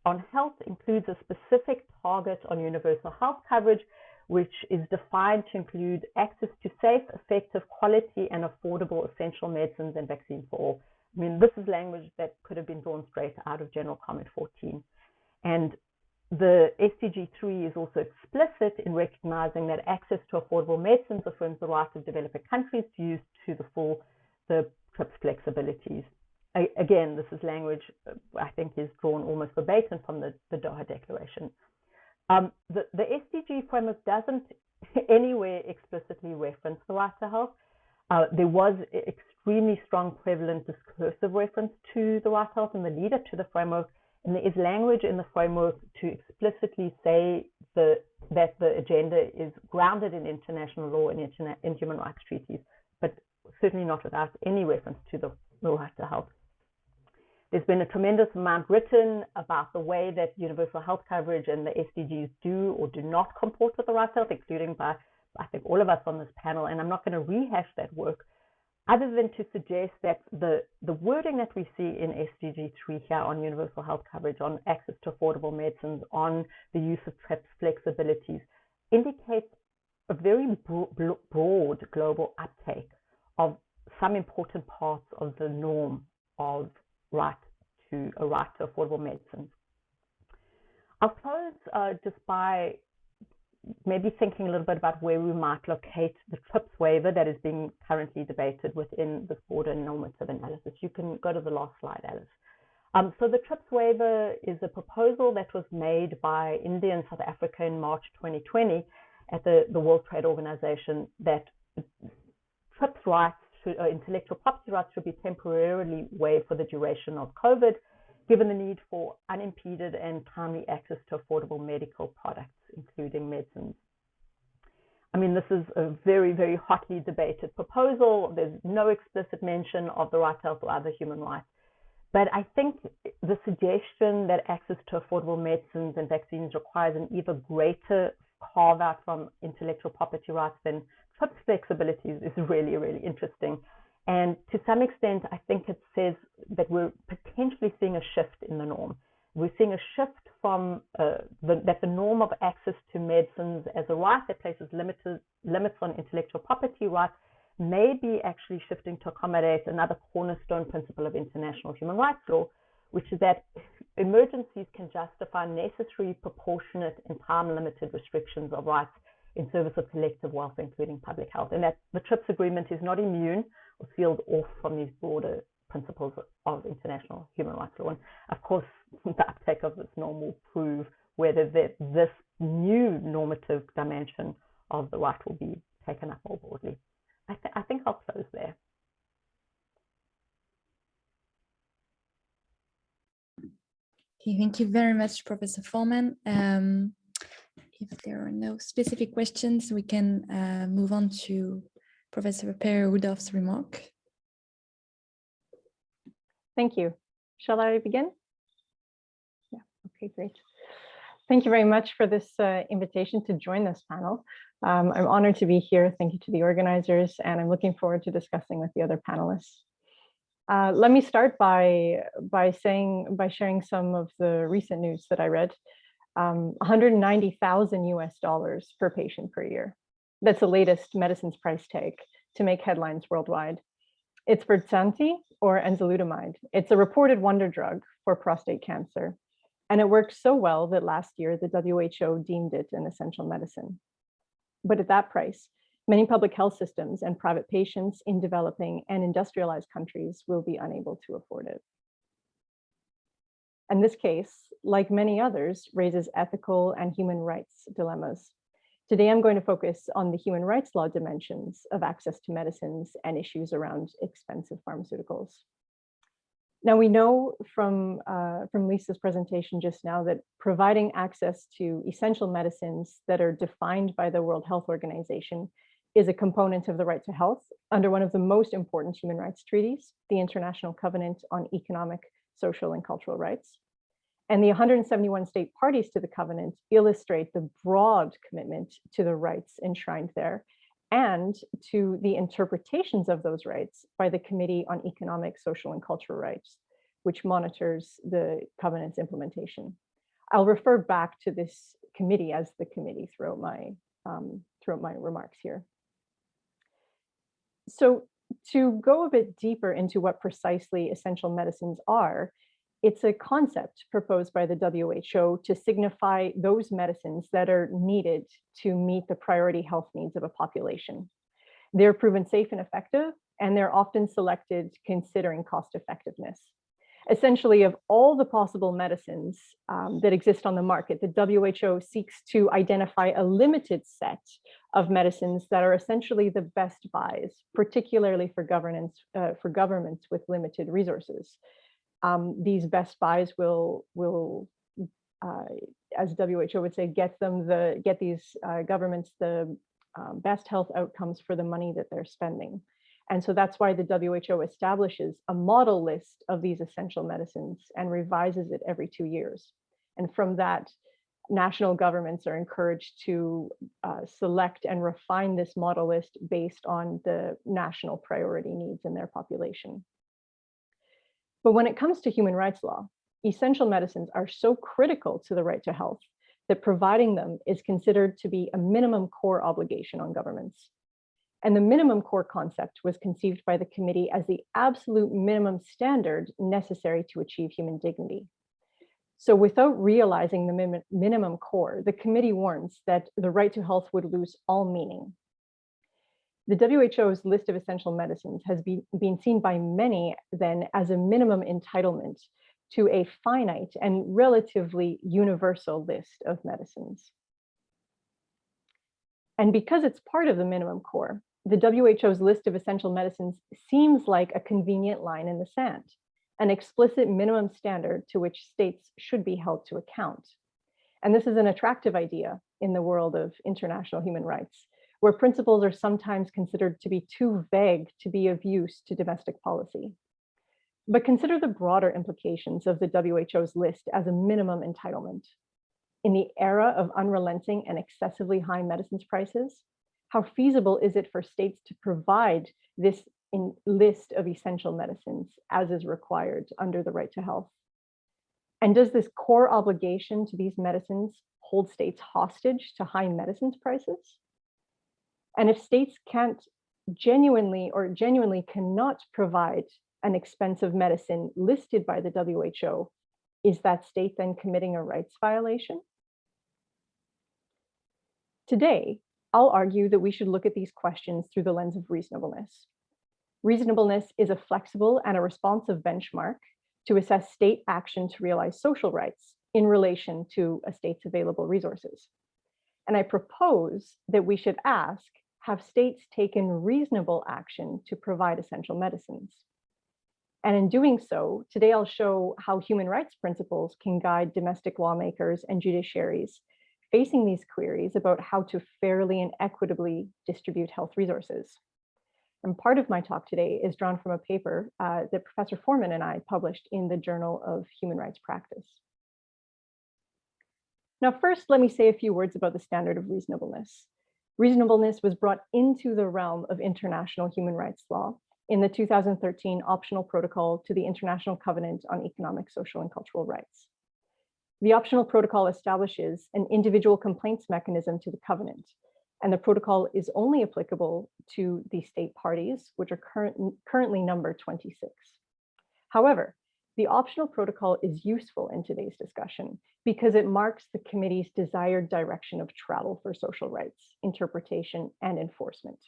on health includes a specific target on universal health coverage, which is defined to include access to safe, effective, quality, and affordable essential medicines and vaccines for all. I mean, this is language that could have been drawn straight out of General Comment 14. And the SDG 3 is also explicit in recognizing that access to affordable medicines affirms the right of developing countries to use to the full the TRIPS flexibilities. Again, this is language I think is drawn almost verbatim from the Doha Declaration. The SDG framework doesn't anywhere explicitly reference the right to health. There was extremely strong prevalent discursive reference to the right to health in the lead up to the framework, and there is language in the framework to explicitly say that the agenda is grounded in international law and in human rights treaties, but certainly not without any reference to the right to health. There's been a tremendous amount written about the way that universal health coverage and the SDGs do or do not comport with the right to health, including by, I think, all of us on this panel, and I'm not going to rehash that work, other than to suggest that the wording that we see in SDG 3 here on universal health coverage, on access to affordable medicines, on the use of TRIPS flexibilities, indicates a very broad global uptake of some important parts of the norm of a right to affordable medicines. I'll close just by maybe thinking a little bit about where we might locate the TRIPS waiver that is being currently debated within this broader normative analysis. You can go to the last slide, Alice. So the TRIPS waiver is a proposal that was made by India and South Africa in March 2020 at the World Trade Organization that TRIPS rights, intellectual property rights, should be temporarily waived for the duration of COVID, given the need for unimpeded and timely access to affordable medical products, including medicines. I mean, this is a very, very hotly debated proposal. There's no explicit mention of the right to health or other human rights. But I think the suggestion that access to affordable medicines and vaccines requires an even greater carve out from intellectual property rights than TRIPS flexibilities is really, really interesting. And to some extent, I think it says that we're potentially seeing a shift in the norm. We're seeing a shift from that the norm of access to medicines as a right that places limits on intellectual property rights may be actually shifting to accommodate another cornerstone principle of international human rights law, which is that emergencies can justify necessary, proportionate, and time-limited restrictions of rights in service of collective welfare, including public health, and that the TRIPS agreement is not immune or sealed off from these broader principles of international human rights law. And of course, the uptake of this norm will prove whether this new normative dimension of the right will be taken up more broadly. I think I'll close there. Okay, thank you very much, Professor Foreman. If there are no specific questions, we can move on to Professor Perry-Rudolph's remark. Thank you. Shall I begin? Yeah, okay, great. Thank you very much for this invitation to join this panel. I'm honored to be here. Thank you to the organizers, and I'm looking forward to discussing with the other panelists. Let me start by sharing some of the recent news that I read. $190,000 US per patient per year. That's the latest medicines price tag to make headlines worldwide. It's for Brixanti, or enzalutamide. It's a reported wonder drug for prostate cancer. And it worked so well that last year the WHO deemed it an essential medicine. But at that price, many public health systems and private patients in developing and industrialized countries will be unable to afford it. And this case, like many others, raises ethical and human rights dilemmas. Today, I'm going to focus on the human rights law dimensions of access to medicines and issues around expensive pharmaceuticals. Now, we know from Lisa's presentation just now that providing access to essential medicines that are defined by the World Health Organization is a component of the right to health under one of the most important human rights treaties, the International Covenant on Economic, Social, and Cultural Rights. And the 171 state parties to the covenant illustrate the broad commitment to the rights enshrined there and to the interpretations of those rights by the Committee on Economic, Social, and Cultural Rights, which monitors the covenant's implementation. I'll refer back to this committee as the committee throughout my remarks here. So to go a bit deeper into what precisely essential medicines are, it's a concept proposed by the WHO to signify those medicines that are needed to meet the priority health needs of a population. They're proven safe and effective, and they're often selected considering cost effectiveness. Essentially, of all the possible medicines that exist on the market, the WHO seeks to identify a limited set of medicines that are essentially the best buys, particularly for governments with limited resources. These best buys will as WHO would say, get these governments the best health outcomes for the money that they're spending. And so that's why the WHO establishes a model list of these essential medicines and revises it every 2 years. And from that, national governments are encouraged to select and refine this model list based on the national priority needs in their population. But when it comes to human rights law, essential medicines are so critical to the right to health that providing them is considered to be a minimum core obligation on governments. And the minimum core concept was conceived by the committee as the absolute minimum standard necessary to achieve human dignity. So without realizing the minimum core, the committee warns that the right to health would lose all meaning. The WHO's list of essential medicines has been seen by many then as a minimum entitlement to a finite and relatively universal list of medicines. And because it's part of the minimum core, the WHO's list of essential medicines seems like a convenient line in the sand, an explicit minimum standard to which states should be held to account. And this is an attractive idea in the world of international human rights, where principles are sometimes considered to be too vague to be of use to domestic policy. But consider the broader implications of the WHO's list as a minimum entitlement. In the era of unrelenting and excessively high medicines prices, how feasible is it for states to provide this list of essential medicines as is required under the right to health? And does this core obligation to these medicines hold states hostage to high medicines prices? And if states can't genuinely cannot provide an expensive medicine listed by the WHO, is that state then committing a rights violation? Today, I'll argue that we should look at these questions through the lens of reasonableness. Reasonableness is a flexible and a responsive benchmark to assess state action to realize social rights in relation to a state's available resources. And I propose that we should ask, have states taken reasonable action to provide essential medicines? And in doing so, today I'll show how human rights principles can guide domestic lawmakers and judiciaries facing these queries about how to fairly and equitably distribute health resources. And part of my talk today is drawn from a paper that Professor Foreman and I published in the Journal of Human Rights Practice. Now, first, let me say a few words about the standard of reasonableness. Reasonableness was brought into the realm of international human rights law in the 2013 optional protocol to the International Covenant on Economic, Social, and Cultural Rights. The optional protocol establishes an individual complaints mechanism to the covenant, and the protocol is only applicable to the state parties, which are currently number 26. However, the optional protocol is useful in today's discussion because it marks the committee's desired direction of travel for social rights, interpretation, and enforcement.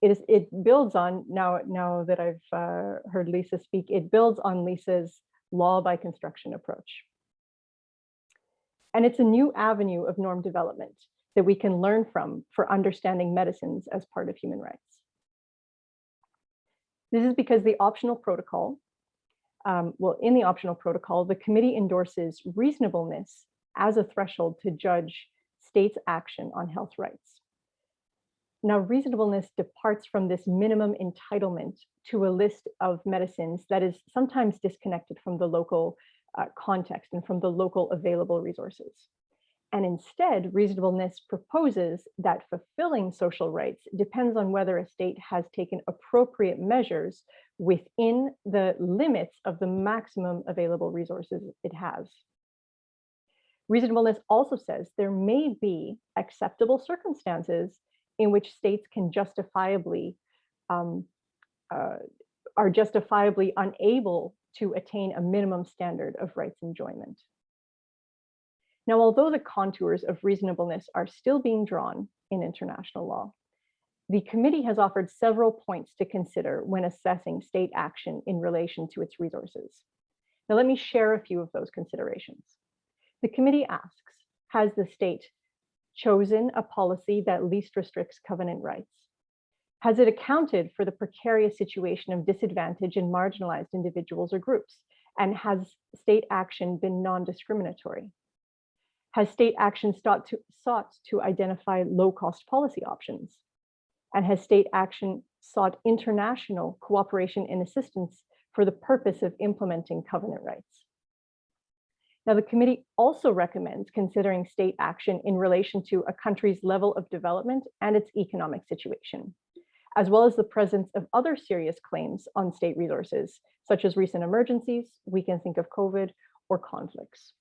It builds on, now that I've heard Lisa speak, it builds on Lisa's law by construction approach. And it's a new avenue of norm development that we can learn from for understanding medicines as part of human rights. This is because the optional protocol, in the optional protocol, the committee endorses reasonableness as a threshold to judge states' action on health rights. Now, reasonableness departs from this minimum entitlement to a list of medicines that is sometimes disconnected from the local context and from the local available resources. And instead, reasonableness proposes that fulfilling social rights depends on whether a state has taken appropriate measures within the limits of the maximum available resources it has. Reasonableness also says there may be acceptable circumstances in which states can justifiably are justifiably unable to attain a minimum standard of rights enjoyment. Now, although the contours of reasonableness are still being drawn in international law, the committee has offered several points to consider when assessing state action in relation to its resources. Now, let me share a few of those considerations. The committee asks, has the state chosen a policy that least restricts covenant rights? Has it accounted for the precarious situation of disadvantaged and marginalized individuals or groups? And has state action been non-discriminatory? Has state action sought to identify low-cost policy options? And has state action sought international cooperation and assistance for the purpose of implementing covenant rights? Now, the committee also recommends considering state action in relation to a country's level of development and its economic situation, as well as the presence of other serious claims on state resources, such as recent emergencies, we can think of COVID, or conflicts.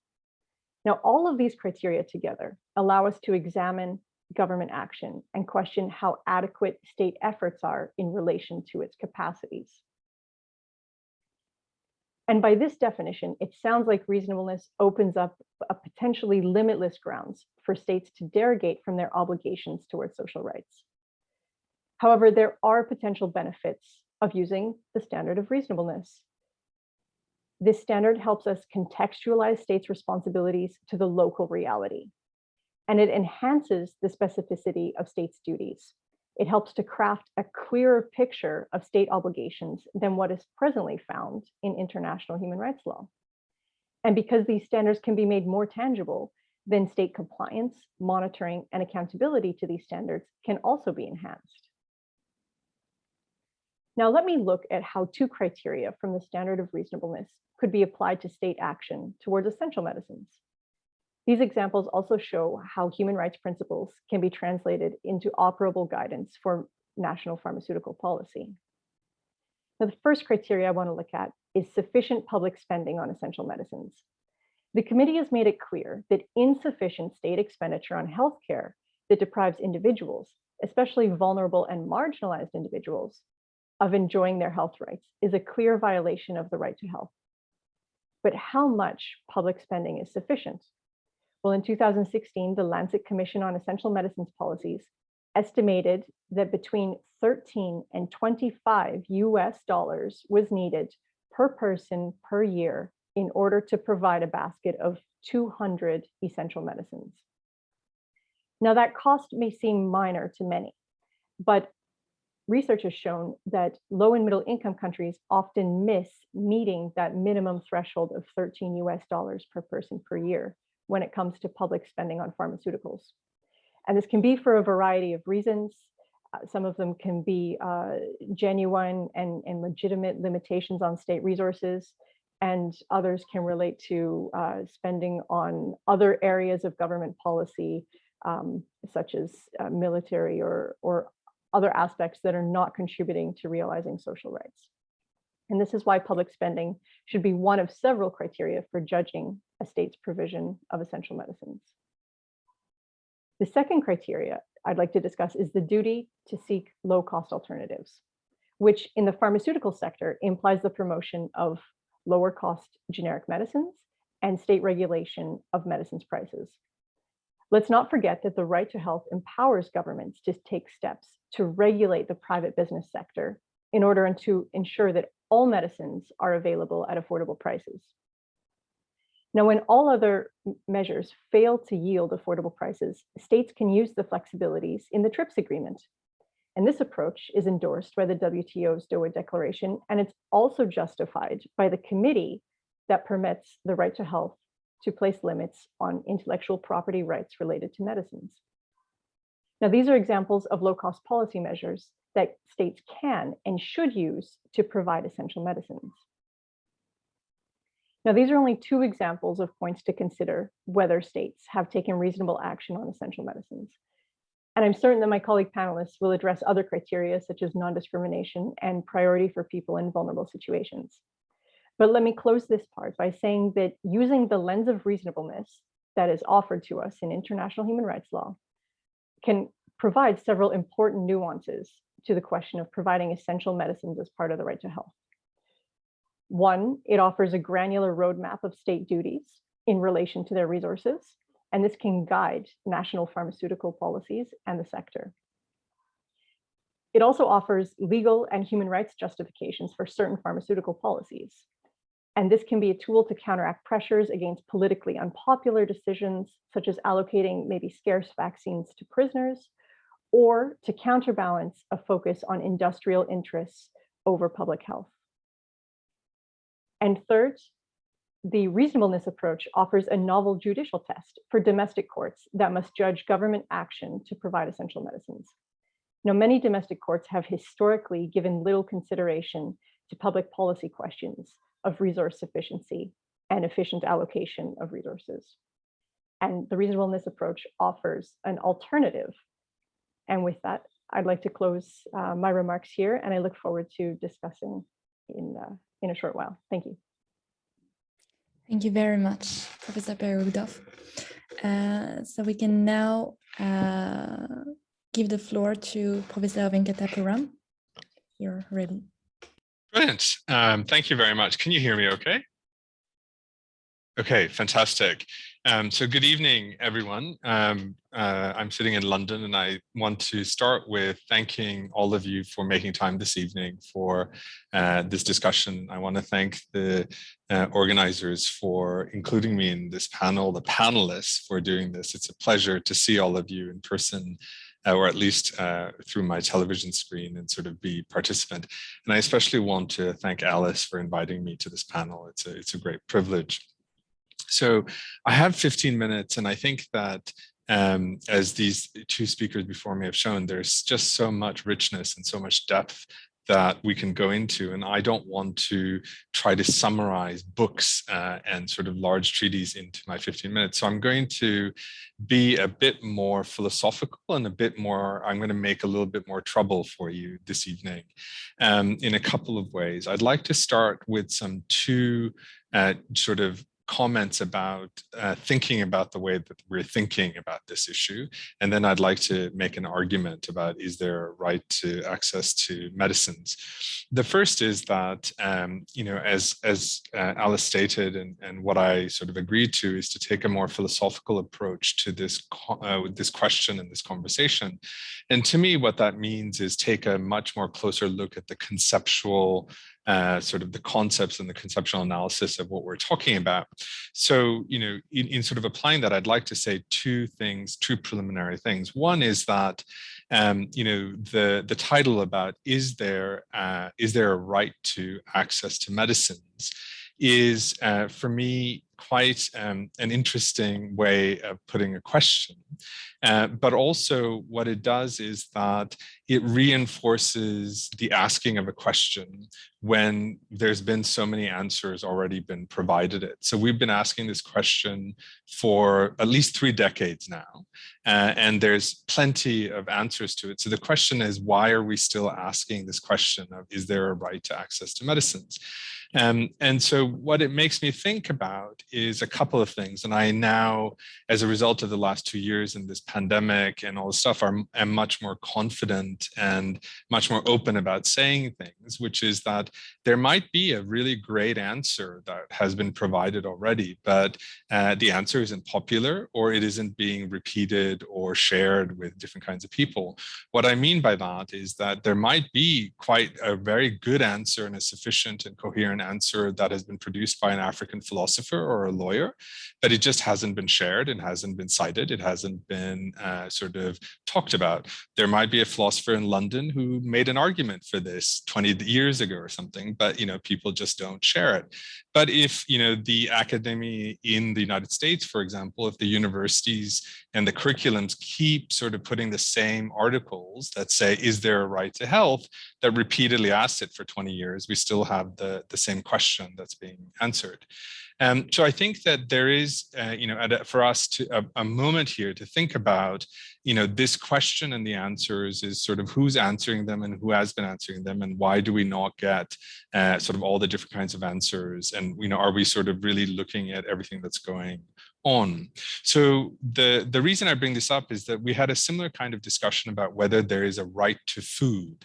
Now, all of these criteria together allow us to examine government action and question how adequate state efforts are in relation to its capacities. And by this definition, it sounds like reasonableness opens up a potentially limitless grounds for states to derogate from their obligations towards social rights. However, there are potential benefits of using the standard of reasonableness. This standard helps us contextualize states' responsibilities to the local reality, and it enhances the specificity of states' duties. It helps to craft a clearer picture of state obligations than what is presently found in international human rights law. And because these standards can be made more tangible, then state compliance, monitoring, and accountability to these standards can also be enhanced. Now, let me look at how two criteria from the standard of reasonableness could be applied to state action towards essential medicines. These examples also show how human rights principles can be translated into operable guidance for national pharmaceutical policy. Now, the first criteria I want to look at is sufficient public spending on essential medicines. The committee has made it clear that insufficient state expenditure on healthcare that deprives individuals, especially vulnerable and marginalized individuals, of enjoying their health rights is a clear violation of the right to health. But how much public spending is sufficient? Well, in 2016, the Lancet Commission on Essential Medicines Policies estimated that between 13 and 25 US dollars was needed per person per year in order to provide a basket of 200 essential medicines. Now, that cost may seem minor to many, but research has shown that low and middle income countries often miss meeting that minimum threshold of 13 US dollars per person per year when it comes to public spending on pharmaceuticals. And this can be for a variety of reasons. Some of them can be genuine and legitimate limitations on state resources, and others can relate to spending on other areas of government policy, such as military or other aspects that are not contributing to realizing social rights. And this is why public spending should be one of several criteria for judging a state's provision of essential medicines. The second criteria I'd like to discuss is the duty to seek low-cost alternatives, which in the pharmaceutical sector implies the promotion of lower-cost generic medicines and state regulation of medicines prices. Let's not forget that the right to health empowers governments to take steps to regulate the private business sector in order to ensure that all medicines are available at affordable prices. Now, when all other measures fail to yield affordable prices, states can use the flexibilities in the TRIPS agreement. And this approach is endorsed by the WTO's Doha Declaration, and it's also justified by the committee that permits the right to health to place limits on intellectual property rights related to medicines. Now, these are examples of low-cost policy measures that states can and should use to provide essential medicines. Now, these are only two examples of points to consider whether states have taken reasonable action on essential medicines. And I'm certain that my colleague panelists will address other criteria such as non-discrimination and priority for people in vulnerable situations. But let me close this part by saying that using the lens of reasonableness that is offered to us in international human rights law can provide several important nuances to the question of providing essential medicines as part of the right to health. One, it offers a granular roadmap of state duties in relation to their resources, and this can guide national pharmaceutical policies and the sector. It also offers legal and human rights justifications for certain pharmaceutical policies. And this can be a tool to counteract pressures against politically unpopular decisions, such as allocating maybe scarce vaccines to prisoners, or to counterbalance a focus on industrial interests over public health. And third, the reasonableness approach offers a novel judicial test for domestic courts that must judge government action to provide essential medicines. Now, many domestic courts have historically given little consideration to public policy questions of resource sufficiency and efficient allocation of resources. And the reasonableness approach offers an alternative. And with that, I'd like to close my remarks here, and I look forward to discussing in a short while. Thank you. Thank you very much, Professor Perry-Rudolph. So we can now give the floor to Professor Venkatapuram. You're ready. Brilliant. Thank you very much. Can you hear me okay? Okay, fantastic. So good evening, everyone. I'm sitting in London, and I want to start with thanking all of you for making time this evening for this discussion. I want to thank the organizers for including me in this panel, the panelists for doing this. It's a pleasure to see all of you in person, or at least through my television screen, and sort of be participant. And I especially want to thank Alice for inviting me to this panel. It's a great privilege. So I have 15 minutes, and I think that as these two speakers before me have shown, there's just so much richness and so much depth that we can go into. And I don't want to try to summarize books and sort of large treatises into my 15 minutes. So I'm going to be a bit more philosophical and a bit more, I'm going to make a little bit more trouble for you this evening in a couple of ways. I'd like to start with two sort of comments about thinking about the way that we're thinking about this issue. And then I'd like to make an argument about, is there a right to access to medicines? The first is that, as Alice stated, and what I sort of agreed to, is to take a more philosophical approach to this question and this conversation. And to me, what that means is take a much more closer look at the conceptual sort of the concepts and the conceptual analysis of what we're talking about. So, in sort of applying that, I'd like to say two preliminary things. One is that, the title about is there a right to access to medicines is, for me, quite an interesting way of putting a question. But also what it does is that it reinforces the asking of a question when there's been so many answers already been provided it. So we've been asking this question for at least 3 decades now, and there's plenty of answers to it. So the question is, why are we still asking this question of, is there a right to access to medicines? And so what it makes me think about is a couple of things. And I now, as a result of the last 2 years in this pandemic and all this stuff, am much more confident and much more open about saying things. things, which is that there might be a really great answer that has been provided already, but the answer isn't popular, or it isn't being repeated or shared with different kinds of people. What I mean by that is that there might be quite a very good answer and a sufficient and coherent answer that has been produced by an African philosopher or a lawyer, but it just hasn't been shared, it hasn't been cited, it hasn't been sort of talked about. There might be a philosopher in London who made an argument for this 20 years ago or something, but people just don't share it. But if the academy in the United States, for example, if the universities and the curriculums keep sort of putting the same articles that say, is there a right to health, that repeatedly asked it for 20 years, we still have the same question that's being answered. So I think that there is, for us to a moment here to think about, this question and the answers is sort of who's answering them and who has been answering them, and why do we not get sort of all the different kinds of answers, and are we sort of really looking at everything that's going on? So the reason I bring this up is that we had a similar kind of discussion about whether there is a right to food.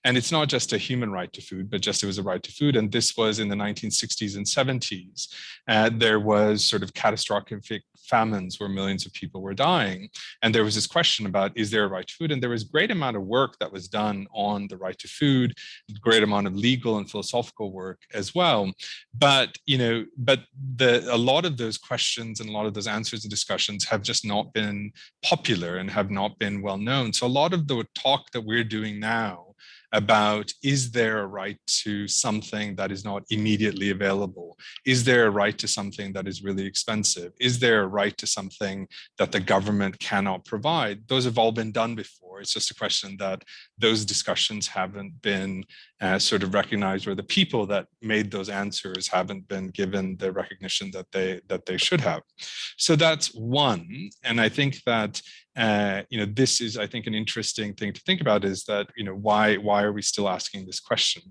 And it's not just a human right to food, but just it was a right to food. And this was in the 1960s and 70s. There was sort of catastrophic famines where millions of people were dying. And there was this question about, is there a right to food? And there was a great amount of work that was done on the right to food, a great amount of legal and philosophical work as well. But, a lot of those questions and a lot of those answers and discussions have just not been popular and have not been well known. So a lot of the talk that we're doing now about, is there a right to something that is not immediately available? Is there a right to something that is really expensive? Is there a right to something that the government cannot provide? Those have all been done before. It's just a question that those discussions haven't been sort of recognized, or the people that made those answers haven't been given the recognition that they should have. So that's one. And I think that this is, I think, an interesting thing to think about, is that, why are we still asking this question?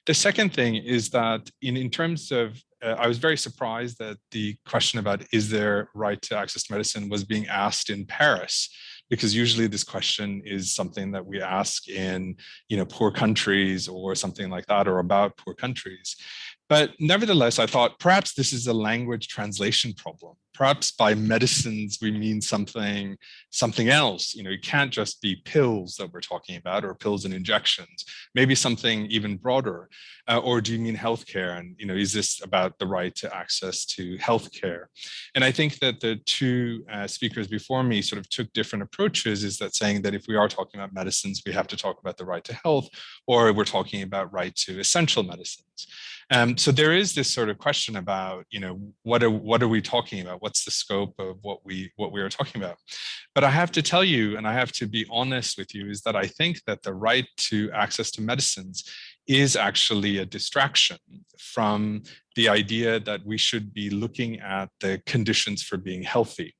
The second thing is that in terms of, I was very surprised that the question about, is there right to access to medicine, was being asked in Paris, because usually this question is something that we ask in, poor countries or something like that, or about poor countries. But nevertheless, I thought perhaps this is a language translation problem. Perhaps by medicines, we mean something else. It can't just be pills that we're talking about, or pills and injections, maybe something even broader. Or do you mean healthcare? And, is this about the right to access to healthcare? And I think that the two speakers before me sort of took different approaches, is that saying that if we are talking about medicines, we have to talk about the right to health, or we're talking about right to essential medicines. So there is this sort of question about, what are we talking about? What's the scope of what we are talking about? But I have to tell you, and I have to be honest with you, is that I think that the right to access to medicines is actually a distraction from the idea that we should be looking at the conditions for being healthy.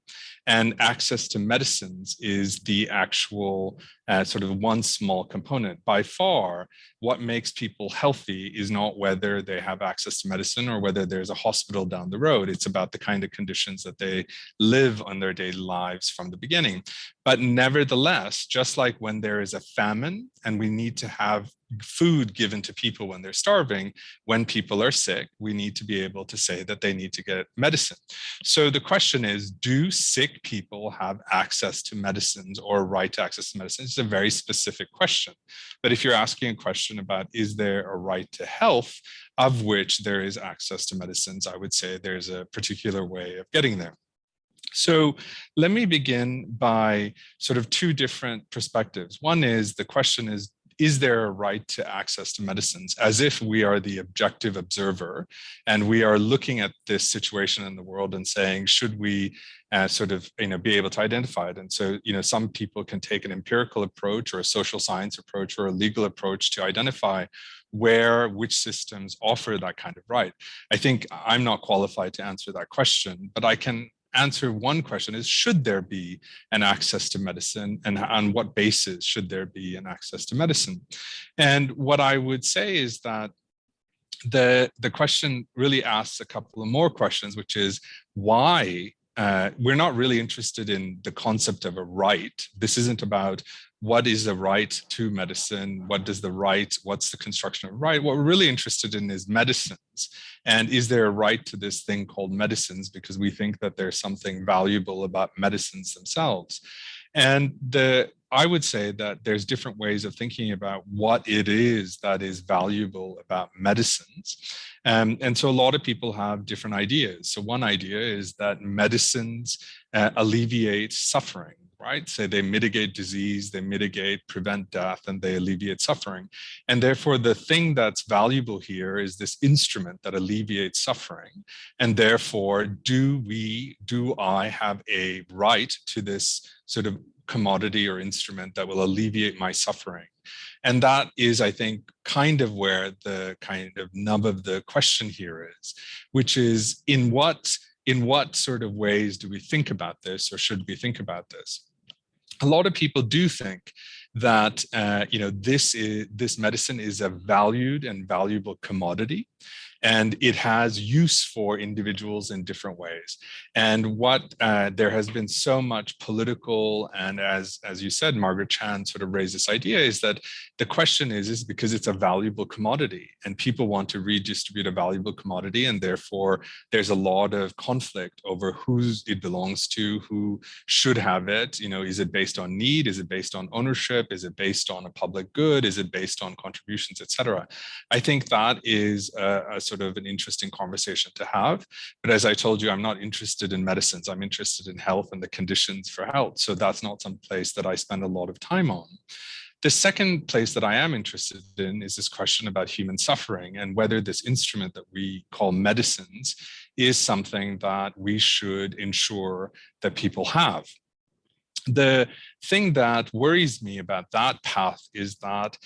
And access to medicines is the actual sort of one small component. By far, what makes people healthy is not whether they have access to medicine or whether there's a hospital down the road. It's about the kind of conditions that they live on their daily lives from the beginning. But nevertheless, just like when there is a famine and we need to have food given to people when they're starving, when people are sick, we need to be able to say that they need to get medicine. So the question is, do sick people have access to medicines or right to access to medicine? It's a very specific question. But if you're asking a question about, is there a right to health, of which there is access to medicines, I would say there's a particular way of getting there. So let me begin by sort of two different perspectives. One is, the question is there a right to access to medicines, as if we are the objective observer and we are looking at this situation in the world and saying, should we sort of be able to identify it? And so some people can take an empirical approach or a social science approach or a legal approach to identify which systems offer that kind of right. I think I'm not qualified to answer that question, but I can answer one question: is, should there be an access to medicine, and on what basis should there be an access to medicine? And what I would say is that the question really asks a couple of more questions, which is, why we're not really interested in the concept of a right. This isn't about what is the right to medicine, what's the construction of right. What we're really interested in is medicines. And is there a right to this thing called medicines? Because we think that there's something valuable about medicines themselves. And I would say that there's different ways of thinking about what it is that is valuable about medicines. And so a lot of people have different ideas. So one idea is that medicines alleviate suffering, right? So they mitigate disease, they prevent death, and they alleviate suffering. And therefore, the thing that's valuable here is this instrument that alleviates suffering. And therefore, do I have a right to this sort of commodity or instrument that will alleviate my suffering? And that is, I think, kind of where the kind of nub of the question here is, which is in what sort of ways do we think about this, or should we think about this? A lot of people do think that this medicine is a valued and valuable commodity, and it has use for individuals in different ways. And what there has been so much political, and as you said, Margaret Chan sort of raised this idea, is that the question is because it's a valuable commodity and people want to redistribute a valuable commodity, and therefore there's a lot of conflict over who it belongs to, who should have it. Is it based on need? Is it based on ownership? Is it based on a public good? Is it based on contributions, etc.? I think that is a sort of an interesting conversation to have. But as I told you, I'm not interested in medicines. I'm interested in health and the conditions for health. So that's not some place that I spend a lot of time on. The second place that I am interested in is this question about human suffering and whether this instrument that we call medicines is something that we should ensure that people have. The thing that worries me about that path is that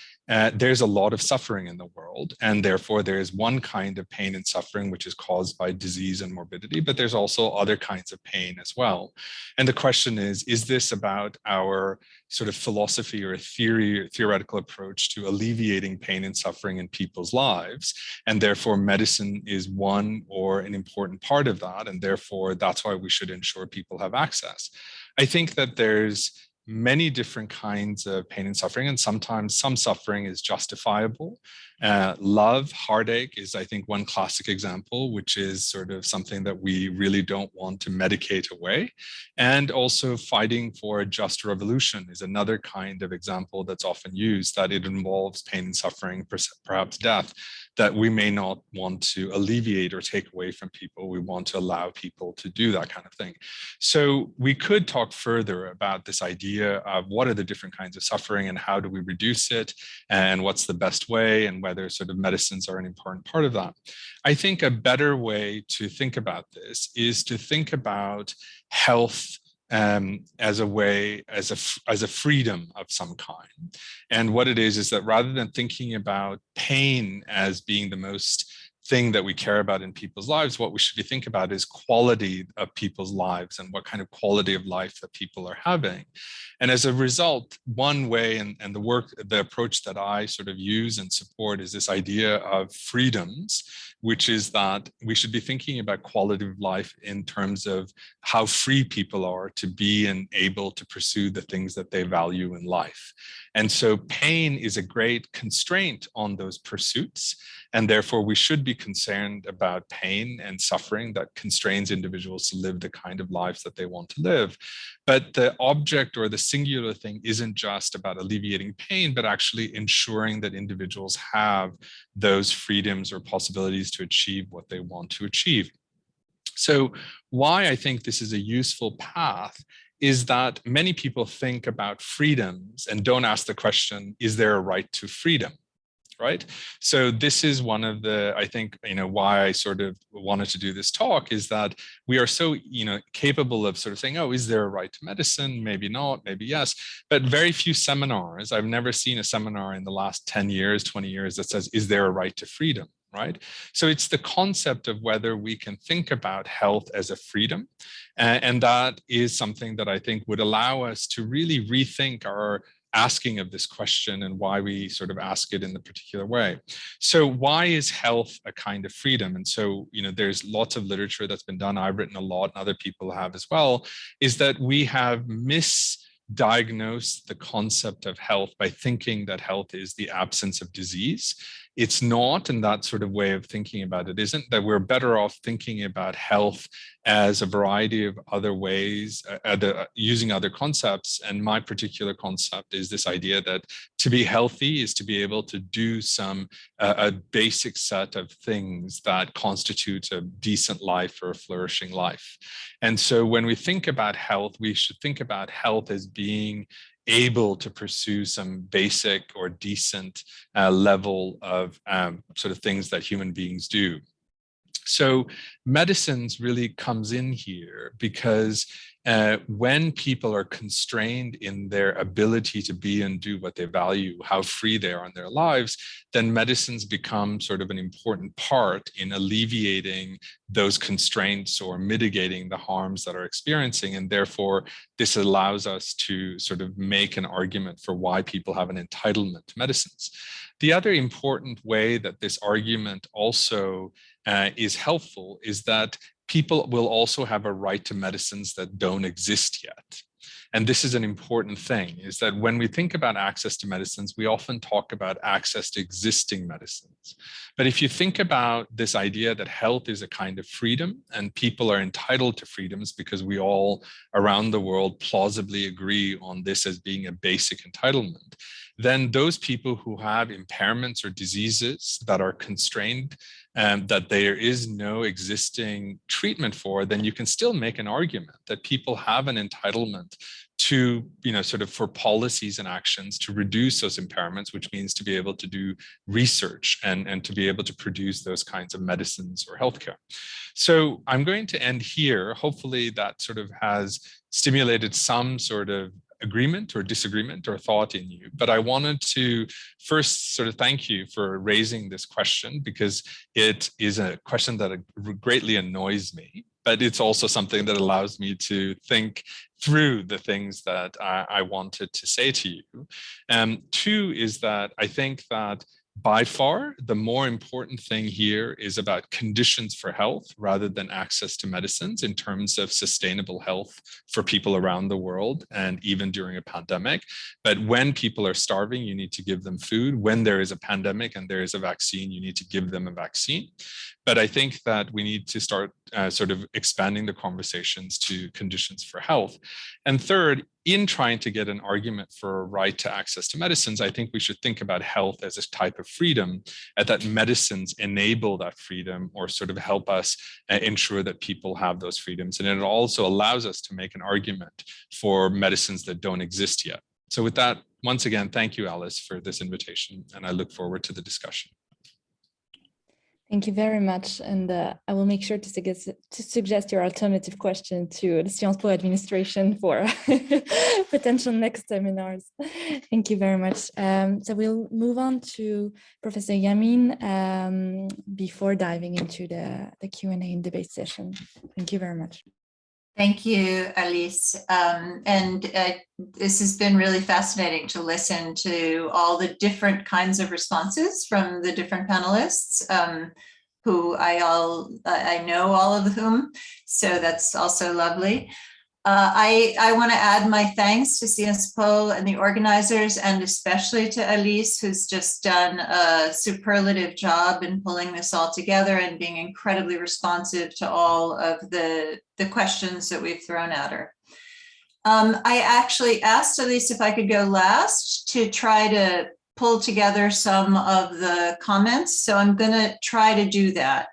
there's a lot of suffering in the world, and therefore there is one kind of pain and suffering which is caused by disease and morbidity, but there's also other kinds of pain as well. And the question is this about our sort of philosophy or theoretical approach to alleviating pain and suffering in people's lives? And therefore medicine is one or an important part of that, and therefore that's why we should ensure people have access. I think that there's many different kinds of pain and suffering, and sometimes some suffering is justifiable. Love, heartache is, I think, one classic example, which is sort of something that we really don't want to medicate away. And also fighting for a just revolution is another kind of example that's often used, that it involves pain and suffering, perhaps death, that we may not want to alleviate or take away from people. We want to allow people to do that kind of thing. So we could talk further about this idea of what are the different kinds of suffering and how do we reduce it, and what's the best way, and whether sort of medicines are an important part of that. I think a better way to think about this is to think about health as a freedom of some kind. And what it is that rather than thinking about pain as being the most thing that we care about in people's lives, what we should be thinking about is quality of people's lives and what kind of quality of life that people are having. And as a result, one way, and the approach that I sort of use and support is this idea of freedoms, which is that we should be thinking about quality of life in terms of how free people are to be and able to pursue the things that they value in life. And so pain is a great constraint on those pursuits. And therefore, we should be concerned about pain and suffering that constrains individuals to live the kind of lives that they want to live. But the object or the singular thing isn't just about alleviating pain, but actually ensuring that individuals have those freedoms or possibilities to achieve what they want to achieve. So why I think this is a useful path is that many people think about freedoms and don't ask the question, is there a right to freedom? Right? So this is one of the, I think, why I sort of wanted to do this talk, is that we are so, capable of sort of saying, oh, is there a right to medicine? Maybe not, maybe yes, but very few seminars. I've never seen a seminar in the last 10 years, 20 years that says, is there a right to freedom? Right? So it's the concept of whether we can think about health as a freedom. And that is something that I think would allow us to really rethink our asking of this question and why we sort of ask it in the particular way. So why is health a kind of freedom? And so, there's lots of literature that's been done. I've written a lot, and other people have as well, is that we have misdiagnosed the concept of health by thinking that health is the absence of disease. It's not, and that sort of way of thinking about it isn't, that we're better off thinking about health as a variety of other ways, using other concepts. And my particular concept is this idea that to be healthy is to be able to do a basic set of things that constitute a decent life or a flourishing life. And so when we think about health, we should think about health as being able to pursue some basic or decent level of sort of things that human beings do. So medicines really comes in here because when people are constrained in their ability to be and do what they value, how free they are in their lives, then medicines become sort of an important part in alleviating those constraints or mitigating the harms that are experiencing. And therefore, this allows us to sort of make an argument for why people have an entitlement to medicines. The other important way that this argument also is helpful is that people will also have a right to medicines that don't exist yet. And this is an important thing, is that when we think about access to medicines, we often talk about access to existing medicines. But if you think about this idea that health is a kind of freedom and people are entitled to freedoms because we all around the world plausibly agree on this as being a basic entitlement, then those people who have impairments or diseases that are constrained, that there is no existing treatment for, then you can still make an argument that people have an entitlement to, sort of for policies and actions to reduce those impairments, which means to be able to do research and to be able to produce those kinds of medicines or healthcare. So I'm going to end here. Hopefully that sort of has stimulated some sort of agreement or disagreement or thought in you. But I wanted to first sort of thank you for raising this question, because it is a question that greatly annoys me, but it's also something that allows me to think through the things that I wanted to say to you. Two is that I think that by far, the more important thing here is about conditions for health rather than access to medicines in terms of sustainable health for people around the world and even during a pandemic. But when people are starving, you need to give them food. When there is a pandemic and there is a vaccine, you need to give them a vaccine. But I think that we need to start sort of expanding the conversations to conditions for health. And third, in trying to get an argument for a right to access to medicines, I think we should think about health as a type of freedom, and that medicines enable that freedom or sort of help us ensure that people have those freedoms. And it also allows us to make an argument for medicines that don't exist yet. So with that, once again, thank you, Alice, for this invitation, and I look forward to the discussion. Thank you very much. And I will make sure to suggest your alternative question to the Sciences Po administration for potential next seminars. Thank you very much. So we'll move on to Professor Yamin before diving into the Q&A and debate session. Thank you very much. Thank you, Alice. This has been really fascinating to listen to all the different kinds of responses from the different panelists, who I know all of whom, so that's also lovely. I want to add my thanks to Sciences Po and the organizers, and especially to Alice, who's just done a superlative job in pulling this all together and being incredibly responsive to all of the questions that we've thrown at her. I actually asked Alice if I could go last to try to pull together some of the comments, so I'm going to try to do that.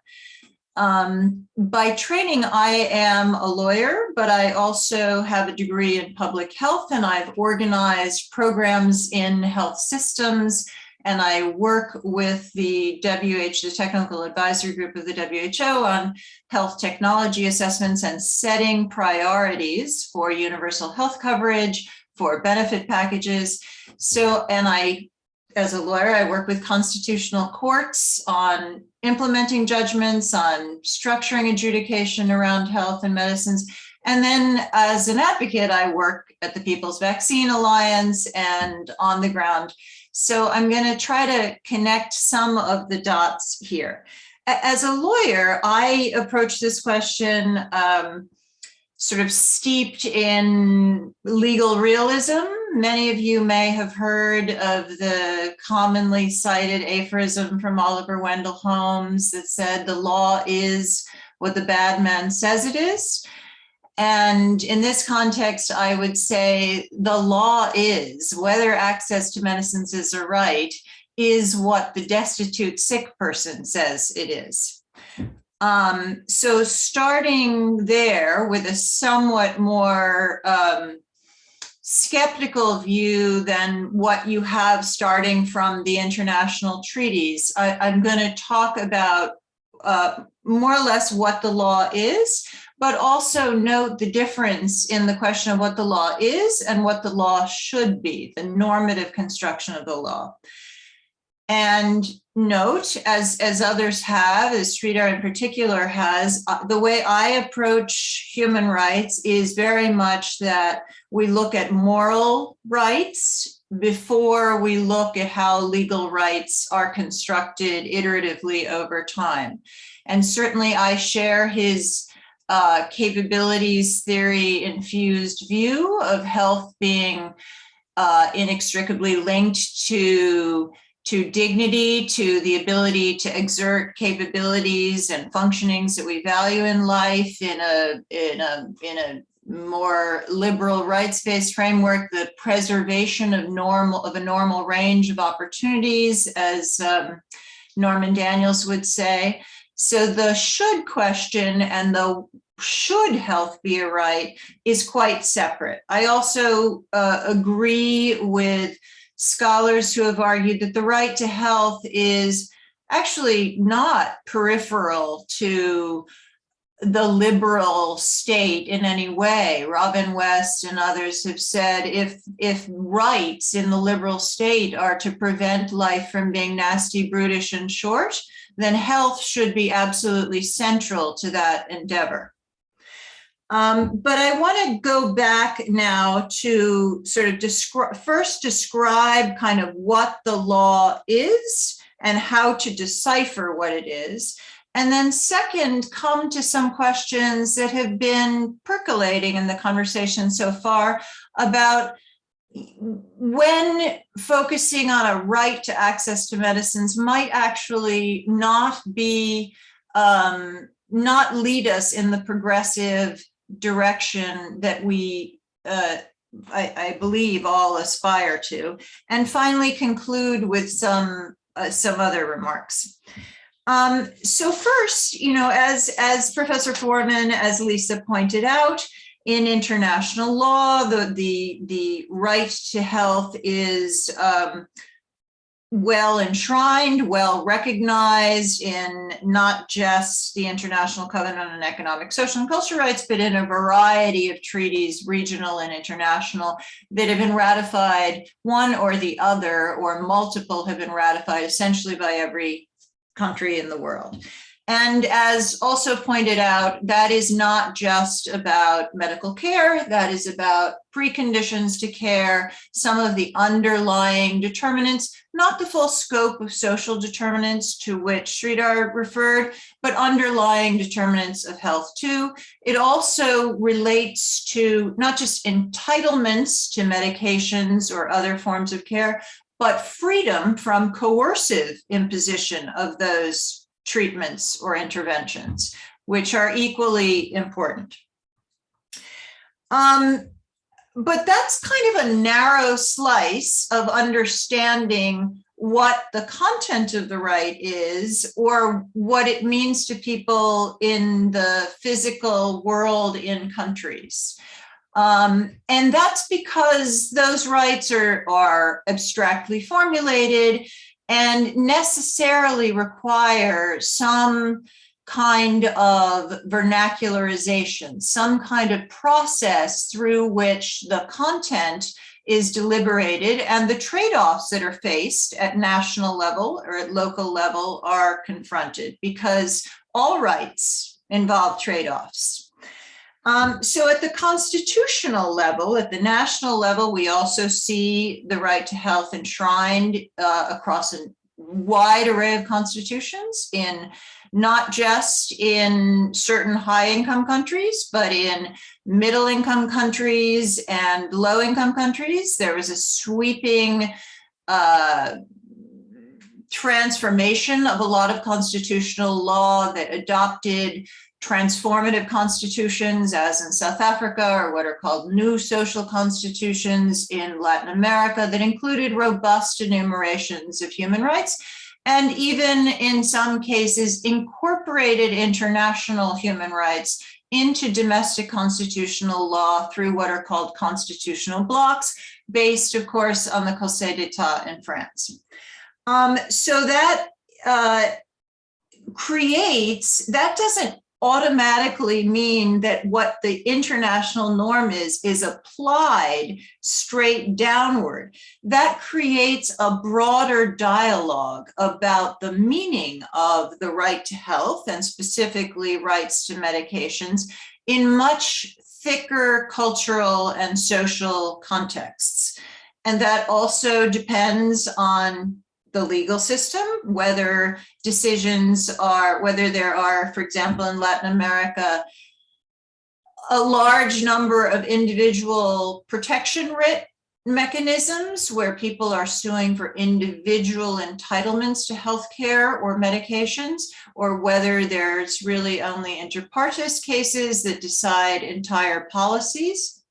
By training, I am a lawyer, but I also have a degree in public health, and I've organized programs in health systems, and I work with the the Technical Advisory Group of the WHO on health technology assessments and setting priorities for universal health coverage, for benefit packages. So, and as a lawyer, I work with constitutional courts on implementing judgments, on structuring adjudication around health and medicines. And then as an advocate, I work at the People's Vaccine Alliance and on the ground. So I'm going to try to connect some of the dots here. As a lawyer, I approach this question sort of steeped in legal realism. Many of you may have heard of the commonly cited aphorism from Oliver Wendell Holmes that said, "The law is what the bad man says it is." And in this context, I would say the law is, whether access to medicines is a right, is what the destitute sick person says it is. So starting there with a somewhat more skeptical view than what you have starting from the international treaties, I'm going to talk about more or less what the law is, but also note the difference in the question of what the law is and what the law should be, the normative construction of the law. And note, as others have, as Sridhar in particular has, the way I approach human rights is very much that we look at moral rights before we look at how legal rights are constructed iteratively over time. And certainly I share his capabilities theory infused view of health being inextricably linked to dignity, to the ability to exert capabilities and functionings that we value in life in a more liberal rights-based framework, the preservation of a normal range of opportunities, as Norman Daniels would say. So the should question and the should health be a right is quite separate. I also agree with scholars who have argued that the right to health is actually not peripheral to the liberal state in any way. Robin West and others have said if rights in the liberal state are to prevent life from being nasty, brutish, and short, then health should be absolutely central to that endeavor. But I want to go back now to sort of first describe kind of what the law is and how to decipher what it is. And then second, come to some questions that have been percolating in the conversation so far about when focusing on a right to access to medicines might actually not be, not lead us in the progressive direction that we, I believe, all aspire to. And finally conclude with some other remarks. So first, as Professor Foreman, as Lisa pointed out, in international law, the right to health is well enshrined, well recognized in not just the International Covenant on Economic, Social, and Cultural Rights, but in a variety of treaties, regional and international, that have been ratified, one or the other, or multiple have been ratified essentially by every country in the world. And as also pointed out, that is not just about medical care, that is about preconditions to care, some of the underlying determinants, not the full scope of social determinants to which Sridhar referred, but underlying determinants of health too. It also relates to not just entitlements to medications or other forms of care, but freedom from coercive imposition of those treatments or interventions, which are equally important. But that's kind of a narrow slice of understanding what the content of the right is, or what it means to people in the physical world in countries. And that's because those rights are abstractly formulated and necessarily require some kind of vernacularization, some kind of process through which the content is deliberated and the trade-offs that are faced at national level or at local level are confronted, because all rights involve trade-offs. So at the constitutional level, at the national level, we also see the right to health enshrined across a wide array of constitutions, in not just in certain high-income countries, but in middle-income countries and low-income countries. There was a sweeping transformation of a lot of constitutional law that adopted transformative constitutions, as in South Africa, or what are called new social constitutions in Latin America, that included robust enumerations of human rights, and even in some cases incorporated international human rights into domestic constitutional law through what are called constitutional blocks, based, of course, on the Conseil d'État in France. So that that doesn't automatically mean that what the international norm is applied straight downward. That creates a broader dialogue about the meaning of the right to health, and specifically rights to medications, in much thicker cultural and social contexts. And that also depends on the legal system, whether there are, for example, in Latin America, a large number of individual protection writ mechanisms where people are suing for individual entitlements to healthcare or medications, or whether there's really only inter partes cases that decide entire policies.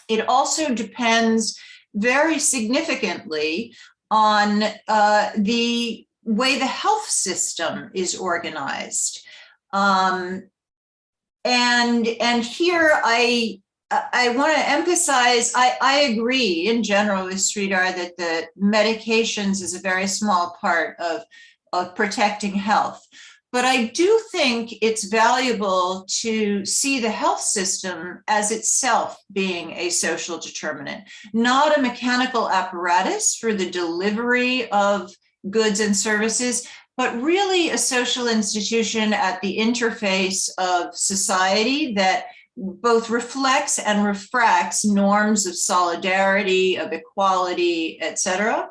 It also depends very significantly on the way the health system is organized. And here I want to emphasize, I agree in general with Sridhar that the medications is a very small part of protecting health. But I do think it's valuable to see the health system as itself being a social determinant, not a mechanical apparatus for the delivery of goods and services, but really a social institution at the interface of society that both reflects and refracts norms of solidarity, of equality, etc.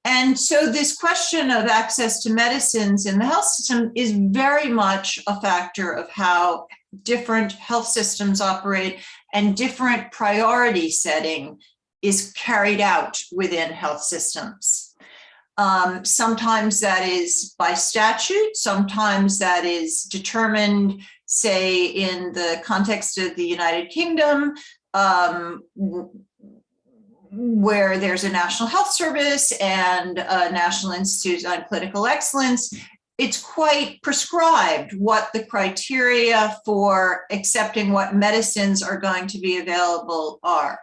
And so this question of access to medicines in the health system is very much a factor of how different health systems operate, and different priority setting is carried out within health systems. Sometimes that is by statute, sometimes that is determined, say, in the context of the United Kingdom, where there's a National Health Service and a National Institute on Clinical Excellence. It's quite prescribed what the criteria for accepting what medicines are going to be available are.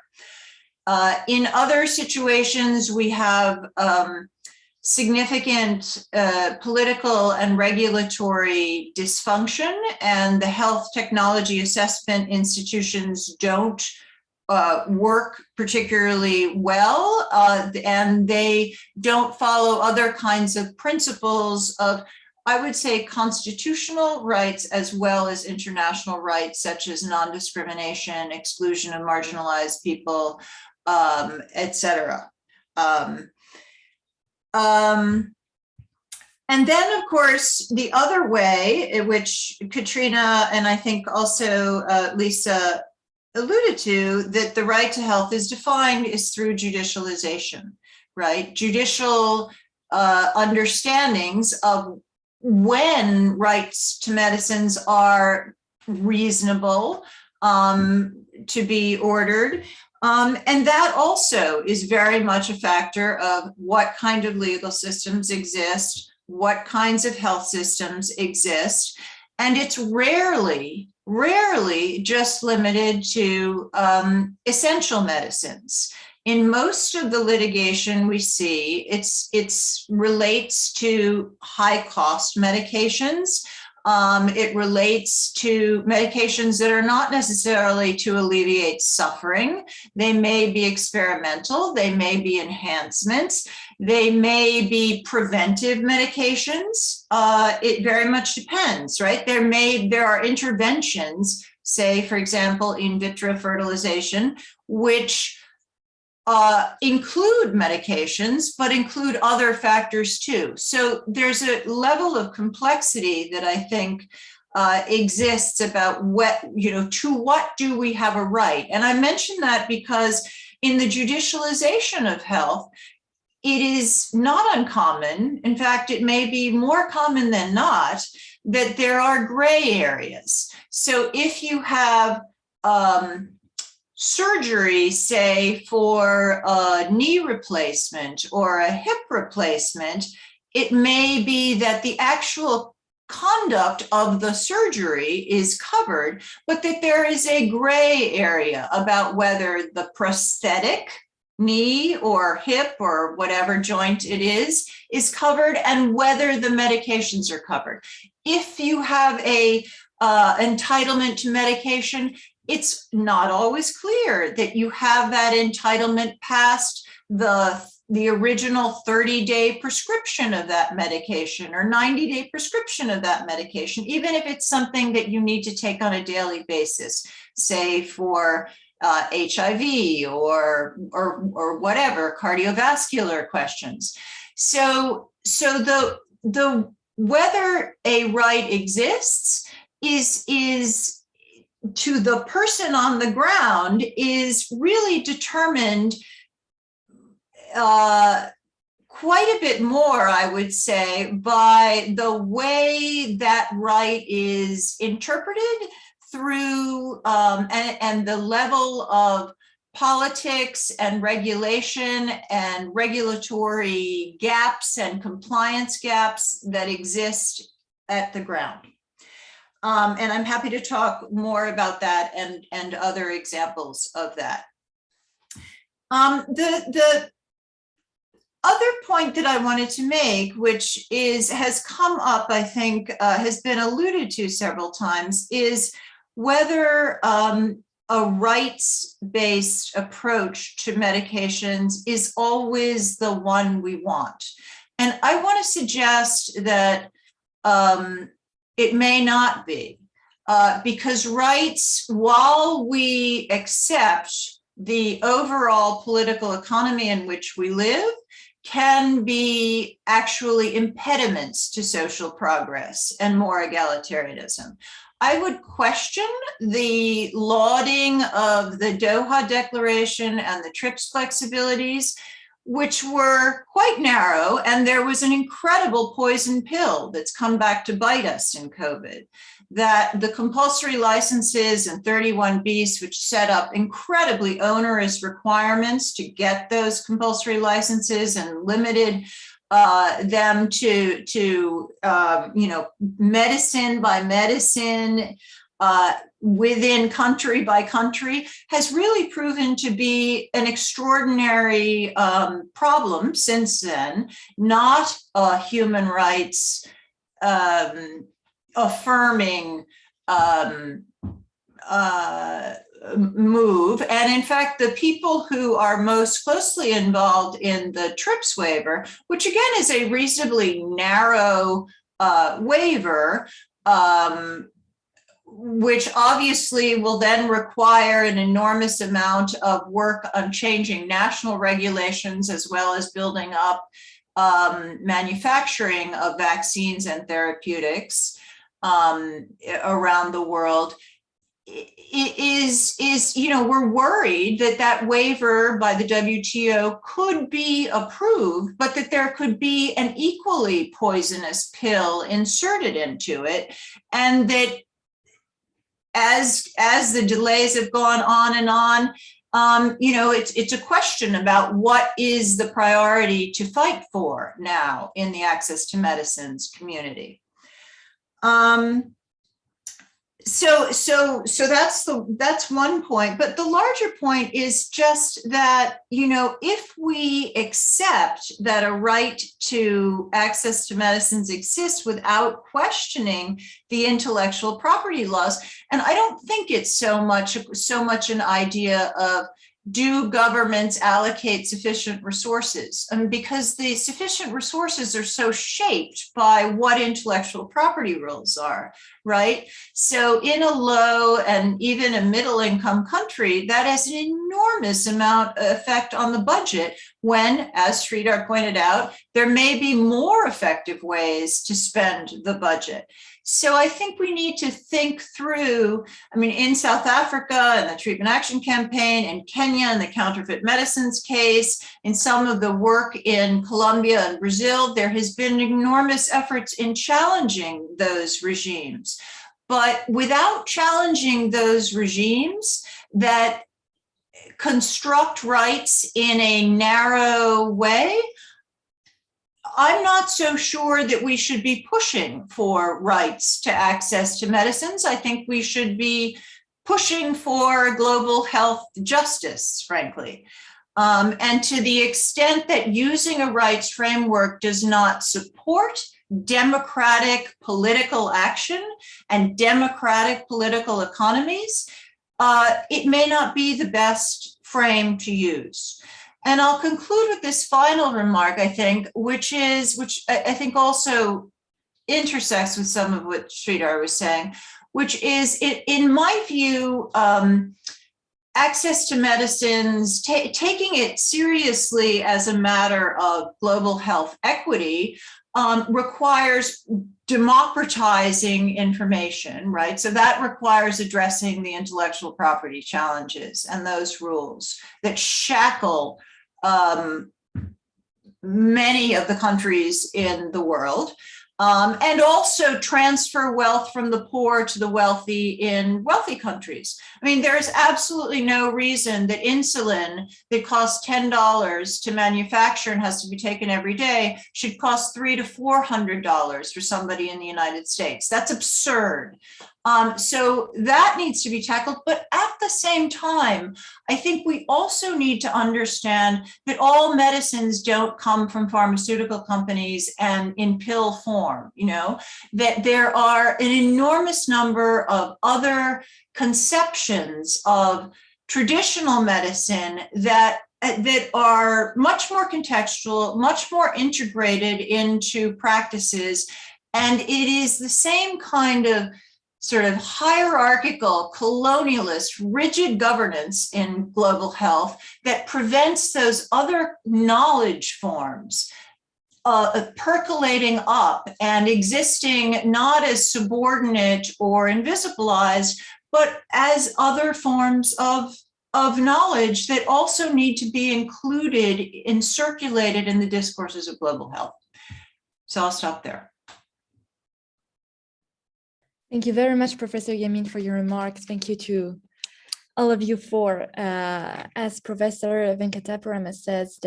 In other situations, we have significant political and regulatory dysfunction, and the health technology assessment institutions don't work particularly well, and they don't follow other kinds of principles of, I would say, constitutional rights as well as international rights, such as non-discrimination, exclusion of marginalized people, etc. And then, of course, the other way, which Katrina and I think also Lisa alluded to, that the right to health is defined is through judicialization, right? Judicial understandings of when rights to medicines are reasonable to be ordered. And that also is very much a factor of what kind of legal systems exist, what kinds of health systems exist. And it's rarely just limited to essential medicines. In most of the litigation we see, it relates to high cost medications. It relates to medications that are not necessarily to alleviate suffering. They may be experimental, they may be enhancements, they may be preventive medications. It very much depends, right? There are interventions say, for example, in vitro fertilization, which include medications, but include other factors too. So there's a level of complexity that I think exists about what, to what do we have a right? And I mention that because in the judicialization of health, it is not uncommon, in fact, it may be more common than not, that there are gray areas. So if you have surgery, say, for a knee replacement or a hip replacement, it may be that the actual conduct of the surgery is covered, but that there is a gray area about whether the prosthetic knee or hip or whatever joint it is covered and whether the medications are covered. If you have a entitlement to medication, it's not always clear that you have that entitlement past the original 30-day prescription of that medication or 90-day prescription of that medication, even if it's something that you need to take on a daily basis, say for HIV or whatever, cardiovascular questions. So the whether a right exists is to the person on the ground is really determined quite a bit more, I would say, by the way that right is interpreted through and the level of politics and regulation and regulatory gaps and compliance gaps that exist at the ground. And I'm happy to talk more about that and other examples of that. The other point that I wanted to make, which has come up, I think, has been alluded to several times, is whether a rights-based approach to medications is always the one we want. And I want to suggest that it may not be, because rights, while we accept the overall political economy in which we live, can be actually impediments to social progress and more egalitarianism. I would question the lauding of the Doha Declaration and the TRIPS flexibilities, which were quite narrow, and there was an incredible poison pill that's come back to bite us in COVID, that the compulsory licenses and 31Bs, which set up incredibly onerous requirements to get those compulsory licenses and limited them to medicine by medicine, within country by country, has really proven to be an extraordinary problem since then, not a human rights affirming move. And in fact, the people who are most closely involved in the TRIPS waiver, which again is a reasonably narrow waiver, which obviously will then require an enormous amount of work on changing national regulations, as well as building up manufacturing of vaccines and therapeutics around the world, we're worried that waiver by the WTO could be approved, but that there could be an equally poisonous pill inserted into it, and that as the delays have gone on and on, it's a question about what is the priority to fight for now in the access to medicines community. So that's one point, but the larger point is just that, if we accept that a right to access to medicines exists without questioning the intellectual property laws, and I don't think it's so much an idea of do governments allocate sufficient resources? And because the sufficient resources are so shaped by what intellectual property rules are, right? So in a low and even a middle income country, that has an enormous amount of effect on the budget when, as Sridhar pointed out, there may be more effective ways to spend the budget. So I think we need to think through, I mean, in South Africa and the Treatment Action Campaign, in Kenya and the counterfeit medicines case, in some of the work in Colombia and Brazil, there has been enormous efforts in challenging those regimes. But without challenging those regimes that construct rights in a narrow way, I'm not so sure that we should be pushing for rights to access to medicines. I think we should be pushing for global health justice, frankly. And to the extent that using a rights framework does not support democratic political action and democratic political economies, it may not be the best frame to use. And I'll conclude with this final remark, I think, which I think also intersects with some of what Sridhar was saying, which is, in my view, access to medicines, taking it seriously as a matter of global health equity, requires democratizing information, right? So that requires addressing the intellectual property challenges and those rules that shackle many of the countries in the world, and also transfer wealth from the poor to the wealthy in wealthy countries. I mean, there is absolutely no reason that insulin that costs $10 to manufacture and has to be taken every day should cost $300 to $400 for somebody in the United States. That's absurd. So that needs to be tackled. But at the same time, I think we also need to understand that all medicines don't come from pharmaceutical companies and in pill form, you know, that there are an enormous number of other conceptions of traditional medicine that are much more contextual, much more integrated into practices. And it is the same kind of sort of hierarchical, colonialist, rigid governance in global health that prevents those other knowledge forms percolating up and existing not as subordinate or invisibilized, but as other forms of knowledge that also need to be included and circulated in the discourses of global health. So I'll stop there. Thank you very much, Professor Yamin, for your remarks. Thank you to all of you for, as Professor Venkataparama says,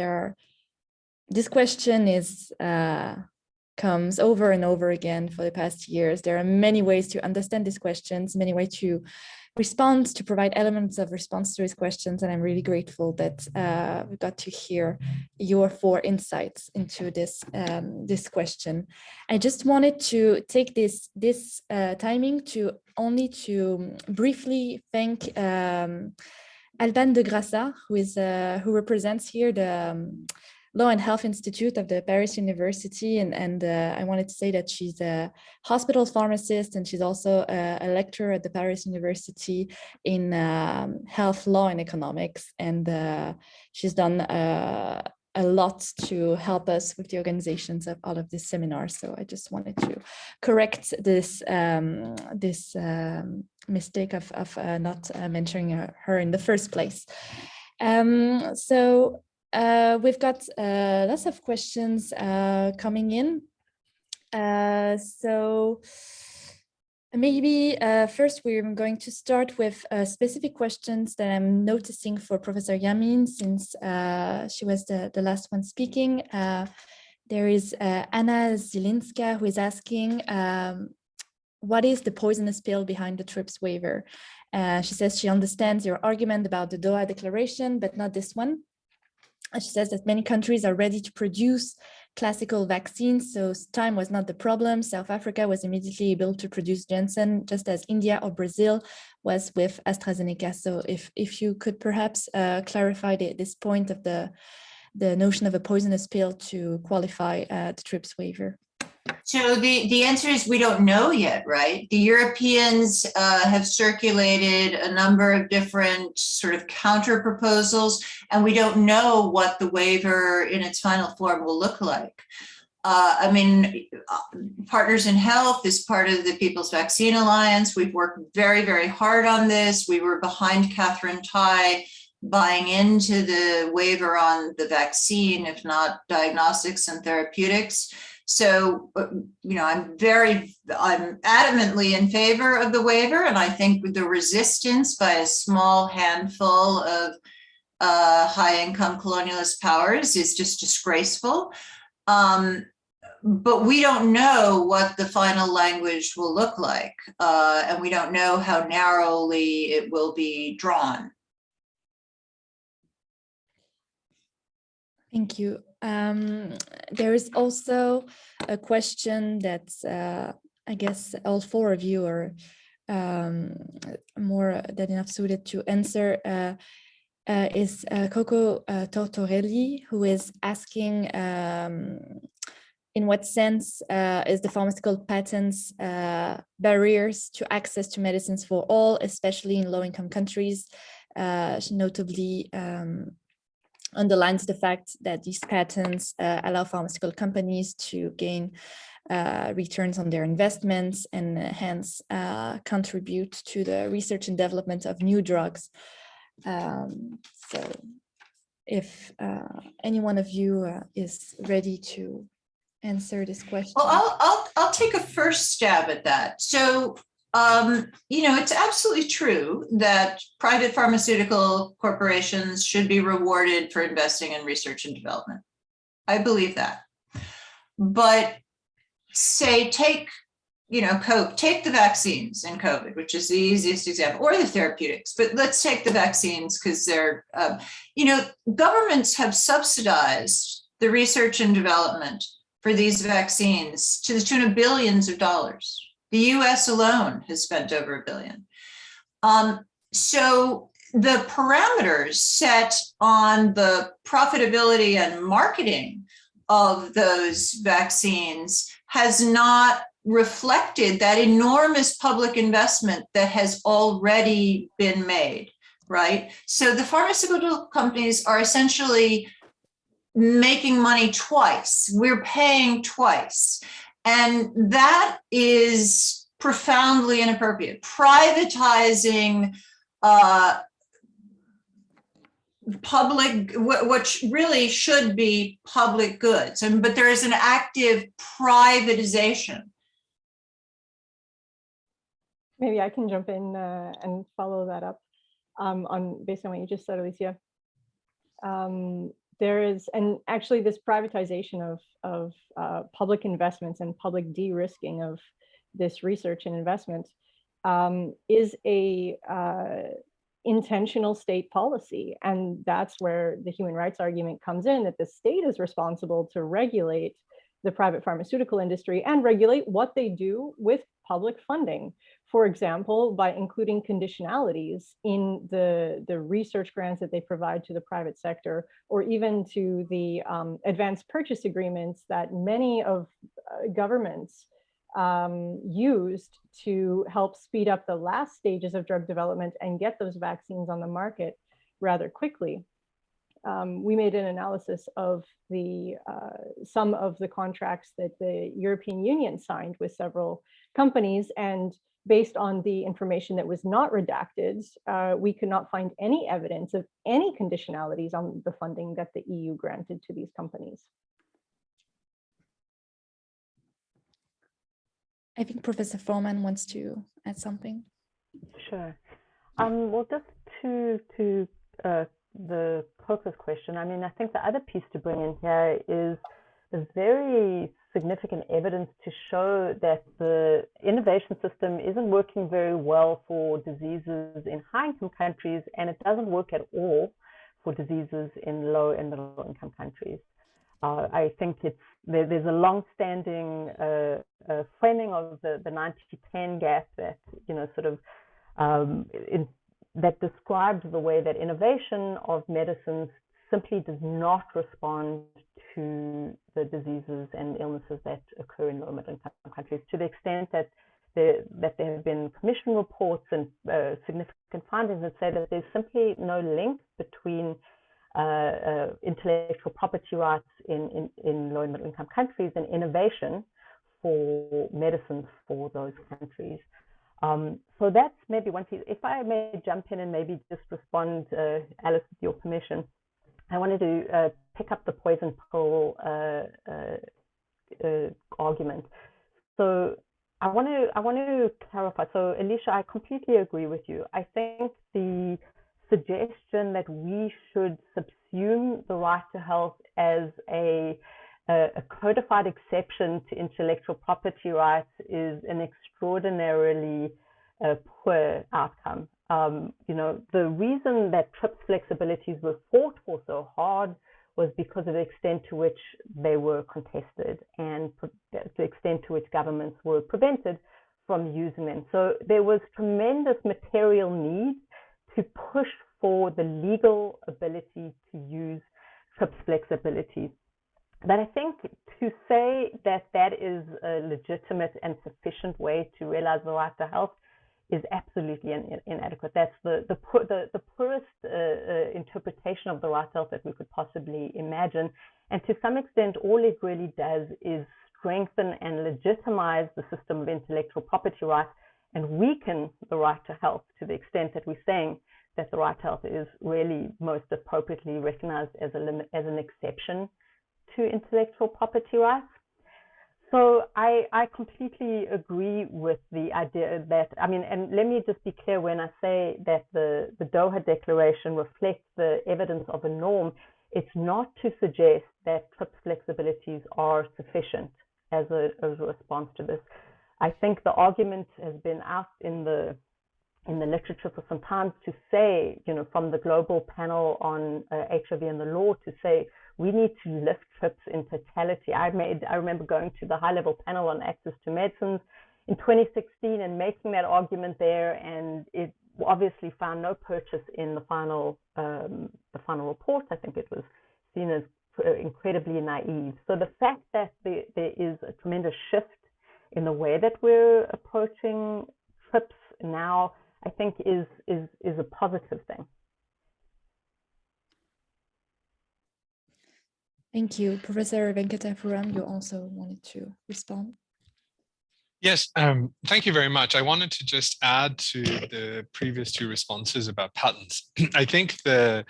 this question comes over and over again for the past years. There are many ways to understand these questions, many ways to respond, to provide elements of response to these questions. And I'm really grateful that we got to hear your 4 insights into this question. I just wanted to take this timing to briefly thank Alban de Grassa, who represents here the Law and Health Institute of the Paris University. And I wanted to say that she's a hospital pharmacist, and she's also a lecturer at the Paris University in health law and economics. And she's done a lot to help us with the organizations of all of these seminars. So I just wanted to correct this mistake of not mentioning her in the first place. We've got lots of questions coming in. So maybe first we're going to start with specific questions that I'm noticing for Professor Yamin, since she was the last one speaking. There is Anna Zielinska, who is asking, what is the poisonous pill behind the TRIPS waiver? She says she understands your argument about the Doha Declaration, but not this one. She says that many countries are ready to produce classical vaccines, so time was not the problem. South Africa was immediately able to produce Janssen, just as India or Brazil was with AstraZeneca. So if you could perhaps clarify this point of the notion of a poisonous pill to qualify the TRIPS waiver. So the answer is we don't know yet, right? The Europeans have circulated a number of different sort of counter proposals, and we don't know what the waiver in its final form will look like. I mean, Partners in Health is part of the People's Vaccine Alliance. We've worked very, very hard on this. We were behind Catherine Tai buying into the waiver on the vaccine, if not diagnostics and therapeutics. So, you know, I'm adamantly in favor of the waiver, and I think the resistance by a small handful of high-income colonialist powers is just disgraceful. But we don't know what the final language will look like, and we don't know how narrowly it will be drawn. Thank you. There is also a question that's, I guess, all four of you are more than enough suited to answer. Is Coco Tortorelli, who is asking in what sense is the pharmaceutical patents barriers to access to medicines for all, especially in low-income countries. She notably underlines the fact that these patents allow pharmaceutical companies to gain returns on their investments and hence contribute to the research and development of new drugs. So if any one of you is ready to answer this question. Well, I'll take a first stab at that. So, you know, it's absolutely true that private pharmaceutical corporations should be rewarded for investing in research and development. I believe that. But say, take the vaccines in COVID, which is the easiest example, or the therapeutics, but let's take the vaccines because they're, you know, governments have subsidized the research and development for these vaccines to the tune of billions of dollars. The US alone has spent over $1 billion. So the parameters set on the profitability and marketing of those vaccines has not reflected that enormous public investment that has already been made, right? So the pharmaceutical companies are essentially making money twice. We're paying twice. And that is profoundly inappropriate. Privatizing public, what really should be public goods, but there is an active privatization. Maybe I can jump in and follow that up based on what you just said, Alicia. There is, and actually this privatization of public investments and public de-risking of this research and investment is a intentional state policy. And that's where the human rights argument comes in, that the state is responsible to regulate the private pharmaceutical industry and regulate what they do with public funding. For example, by including conditionalities in the research grants that they provide to the private sector, or even to the advanced purchase agreements that many of governments used to help speed up the last stages of drug development and get those vaccines on the market rather quickly. We made an analysis of some of the contracts that the European Union signed with several companies, and based on the information that was not redacted, we could not find any evidence of any conditionalities on the funding that the EU granted to these companies. I think Professor Foreman wants to add something. Sure. Well, just to the Coco's question, I mean, I think the other piece to bring in here is the very significant evidence to show that the innovation system isn't working very well for diseases in high-income countries, and it doesn't work at all for diseases in low and middle income countries. I think there's a long-standing framing of the 90-10 gap that that describes the way that innovation of medicines simply does not respond to the diseases and illnesses that occur in low and middle income countries, to the extent that there have been commission reports and significant findings that say that there's simply no link between intellectual property rights in low and middle income countries and innovation for medicines for those countries. So that's maybe one piece. If I may jump in and maybe just respond, Alice, with your permission, I wanted to pick up the poison pill argument. So I want to clarify. So Alicia, I completely agree with you. I think the suggestion that we should subsume the right to health as a codified exception to intellectual property rights is an extraordinarily poor outcome. The reason that TRIPS flexibilities were fought for so hard was because of the extent to which they were contested and the extent to which governments were prevented from using them. So there was tremendous material need to push for the legal ability to use TRIPS flexibilities. But I think to say that that is a legitimate and sufficient way to realize the right to health is absolutely inadequate. That's the poorest interpretation of the right to health that we could possibly imagine. And to some extent, all it really does is strengthen and legitimize the system of intellectual property rights and weaken the right to health to the extent that we're saying that the right to health is really most appropriately recognized as an exception to intellectual property rights. So I completely agree with the idea that, and let me just be clear when I say that the Doha Declaration reflects the evidence of a norm, it's not to suggest that TRIPS flexibilities are sufficient as a response to this. I think the argument has been out in the literature for some time to say, from the global panel on HIV and the law, to say we need to lift TRIPS in totality. I remember going to the high-level panel on access to medicines in 2016 and making that argument there, and it obviously found no purchase in the final report. I think it was seen as incredibly naive. So the fact that there is a tremendous shift in the way that we're approaching TRIPS now, I think is a positive thing. Thank you. Professor Venkatapuram, you also wanted to respond. Yes, thank you very much. I wanted to just add to the previous two responses about patents. I think I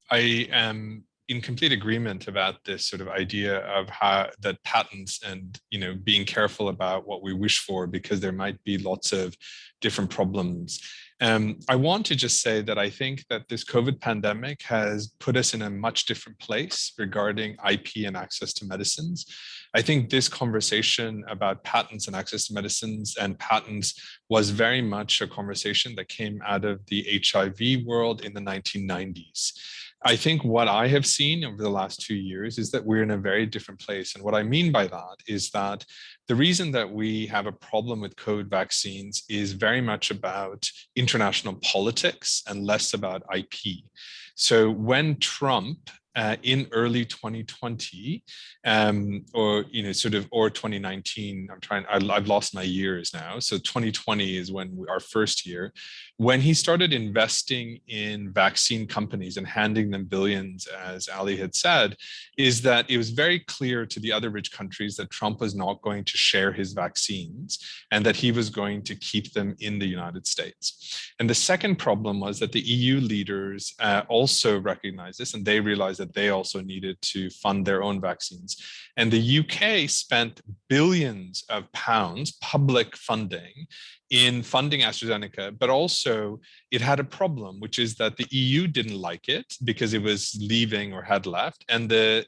am in complete agreement about this sort of idea of how that patents and being careful about what we wish for, because there might be lots of different problems. I want to just say that I think that this COVID pandemic has put us in a much different place regarding IP and access to medicines. I think this conversation about patents and access to medicines and patents was very much a conversation that came out of the HIV world in the 1990s. I think what I have seen over the last 2 years is that we're in a very different place. And what I mean by that is that the reason that we have a problem with COVID vaccines is very much about international politics and less about IP. So when Trump in early 2020 or 2019, I've lost my years now, so 2020 is when our first year, when he started investing in vaccine companies and handing them billions, as Ali had said, is that it was very clear to the other rich countries that Trump was not going to share his vaccines and that he was going to keep them in the United States. And the second problem was that the EU leaders also recognized this, and they realized that they also needed to fund their own vaccines. And the UK spent billions of pounds public funding in funding AstraZeneca, but also it had a problem, which is that the EU didn't like it because it was leaving or had left, and the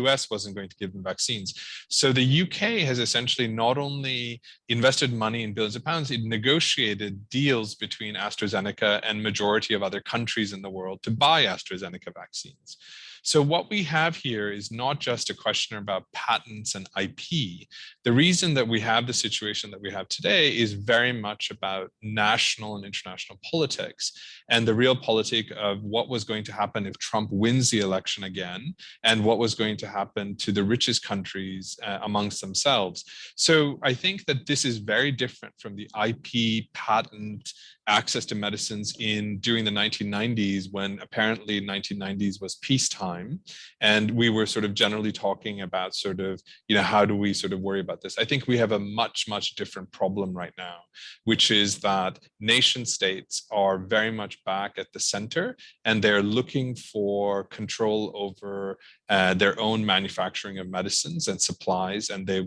US wasn't going to give them vaccines. So the UK has essentially not only invested money in billions of pounds, it negotiated deals between AstraZeneca and majority of other countries in the world to buy AstraZeneca vaccines. So what we have here is not just a question about patents and IP. The reason that we have the situation that we have today is very much about national and international politics, and the real politic of what was going to happen if Trump wins the election again, and what was going to happen to the richest countries amongst themselves. So I think that this is very different from the IP, patent, access to medicines during the 1990s, when apparently 1990s was peacetime, and we were sort of generally talking about sort of, how do we sort of worry about this? I think we have a much, much different problem right now, which is that nation states are very much back at the center, and they're looking for control over their own manufacturing of medicines and supplies, and they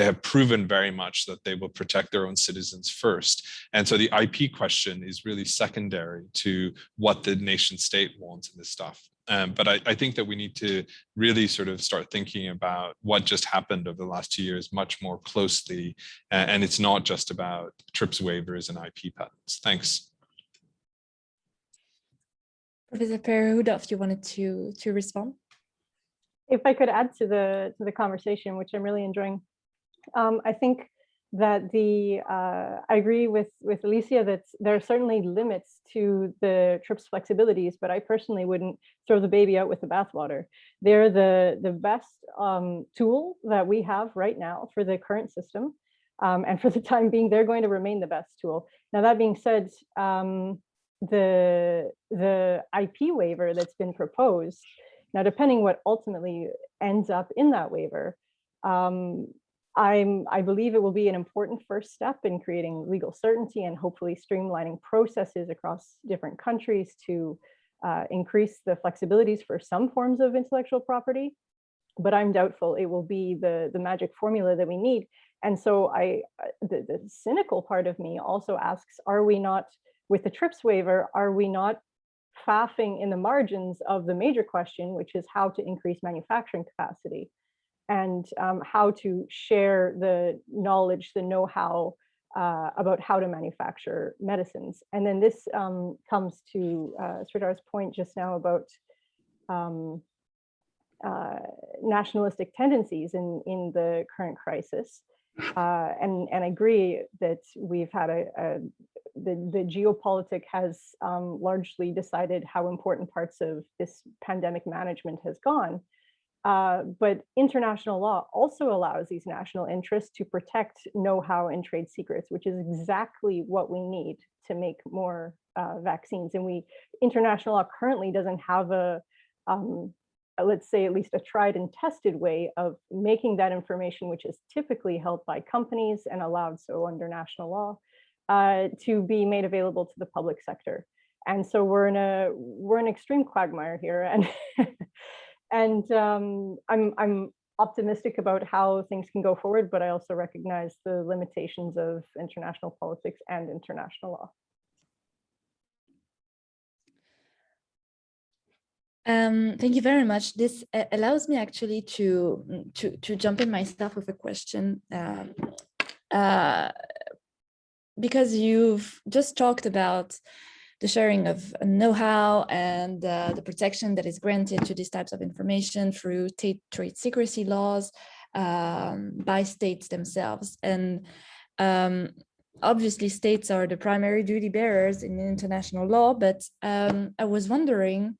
have proven very much that they will protect their own citizens first. And so the IP question is really secondary to what the nation state wants in this stuff. But I think that we need to really sort of start thinking about what just happened over the last 2 years much more closely. And it's not just about TRIPS waivers and IP patents. Thanks. Professor Perrault, you wanted to respond? If I could add to the conversation, which I'm really enjoying, I think that I agree with Alicia that there are certainly limits to the TRIPS flexibilities, but I personally wouldn't throw the baby out with the bathwater. They're the best tool that we have right now for the current system, and for the time being, they're going to remain the best tool. Now, that being said, the IP waiver that's been proposed, now depending what ultimately ends up in that waiver, I believe it will be an important first step in creating legal certainty and hopefully streamlining processes across different countries to increase the flexibilities for some forms of intellectual property. But I'm doubtful it will be the magic formula that we need. And so the cynical part of me also asks, are we not, with the TRIPS waiver, are we not faffing in the margins of the major question, which is how to increase manufacturing capacity? And how to share the knowledge, the know-how about how to manufacture medicines. And then this comes to Sridar's point just now about nationalistic tendencies in the current crisis. And I agree that we've had the geopolitics has largely decided how important parts of this pandemic management has gone. But international law also allows these national interests to protect know-how and trade secrets, which is exactly what we need to make more vaccines. And international law currently doesn't have let's say at least a tried and tested way of making that information, which is typically held by companies and allowed so under national law, to be made available to the public sector. And so we're in an extreme quagmire here, and I'm optimistic about how things can go forward, but I also recognize the limitations of international politics and international law. Thank you very much. This allows me actually to jump in myself with a question, because you've just talked about the sharing of know-how and the protection that is granted to these types of information through trade secrecy laws by states themselves. And obviously states are the primary duty bearers in international law, but I was wondering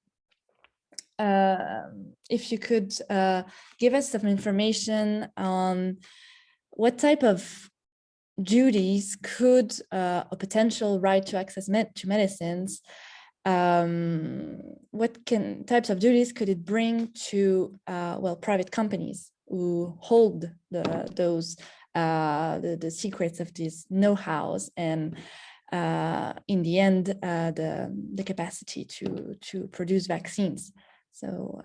if you could give us some information on what type of duties could a potential right to access to medicines, what types of duties could it bring to private companies who hold the secrets of these know-hows and in the end the capacity to produce vaccines. So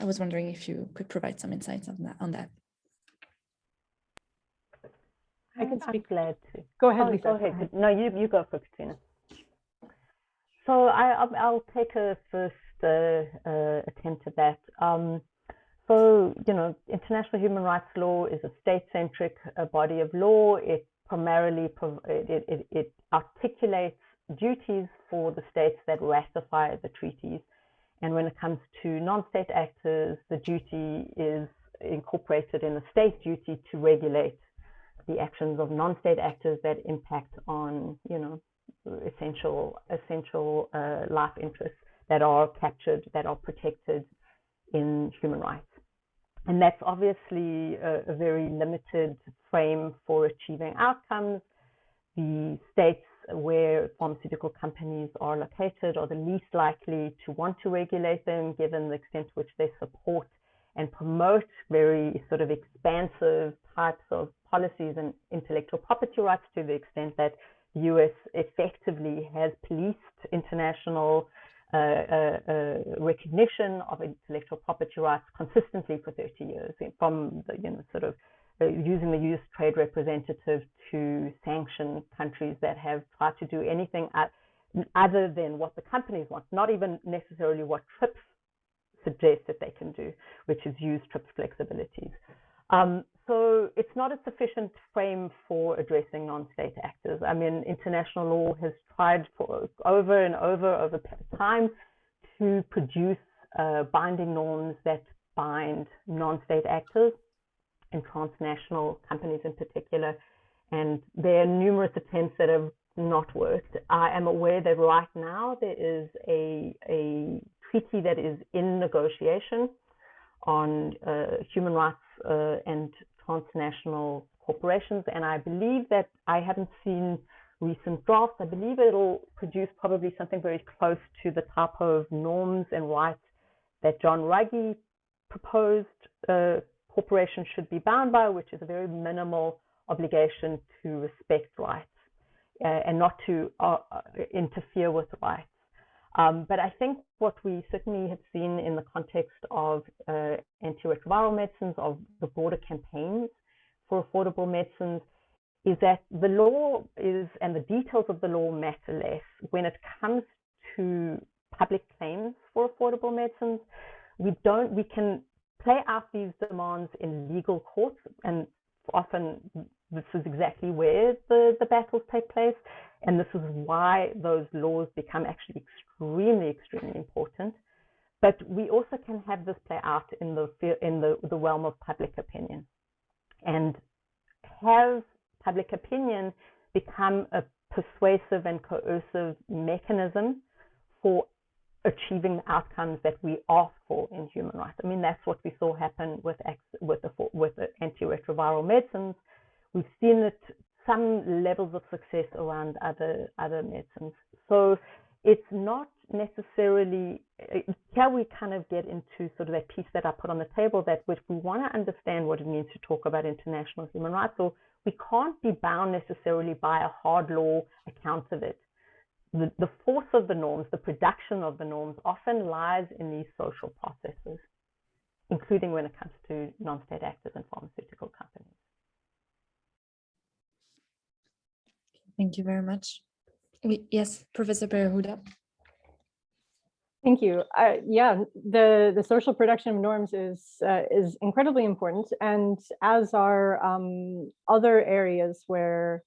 I was wondering if you could provide some insights on that. I can speak. I'm glad to. Go ahead, Oh, Lisa. go ahead. No, you go for Katrina. So I'll take a first attempt at that. So, you know, international human rights law is a state-centric body of law. It primarily it articulates duties for the states that ratify the treaties. And when it comes to non-state actors, the duty is incorporated in the state duty to regulate the actions of non-state actors that impact on, you know, essential life interests that are captured, that are protected in human rights. And that's obviously a very limited frame for achieving outcomes. The states where pharmaceutical companies are located are the least likely to want to regulate them, given the extent to which they support and promote very sort of expansive types of policies and intellectual property rights, to the extent that the US effectively has policed international recognition of intellectual property rights consistently for 30 years, from the, you know, sort of using the US Trade Representative to sanction countries that have tried to do anything other than what the companies want, not even necessarily what TRIPS suggests that they can do, which is use TRIPS flexibilities. So it's not a sufficient frame for addressing non-state actors. I mean, international law has tried for over and over time to produce binding norms that bind non-state actors and transnational companies in particular. And there are numerous attempts that have not worked. I am aware that right now there is a treaty that is in negotiation on human rights and transnational corporations. And I believe that, I haven't seen recent drafts, I believe it'll produce probably something very close to the type of norms and rights that John Ruggie proposed corporations should be bound by, which is a very minimal obligation to respect rights and not to interfere with rights. But I think what we certainly have seen in the context of antiretroviral medicines, of the broader campaigns for affordable medicines, is that the law is, and the details of the law matter less. When it comes to public claims for affordable medicines, we can play out these demands in legal courts, and often this is exactly where the battles take place. And this is why those laws become actually extremely important. But we also can have this play out in the realm of public opinion, and have public opinion become a persuasive and coercive mechanism for achieving the outcomes that we ask for in human rights. I mean, that's what we saw happen with the antiretroviral medicines. We've seen it, some levels of success around other medicines. So it's not necessarily, here we kind of get into sort of that piece that I put on the table, that if we want to understand what it means to talk about international human rights, or we can't be bound necessarily by a hard law account of it. The force of the norms, the production of the norms, often lies in these social processes, including when it comes to non-state actors and pharmaceutical companies. Thank you very much. Yes, Professor Perehuda. Thank you. Yeah, the social production of norms is incredibly important, and as are other areas where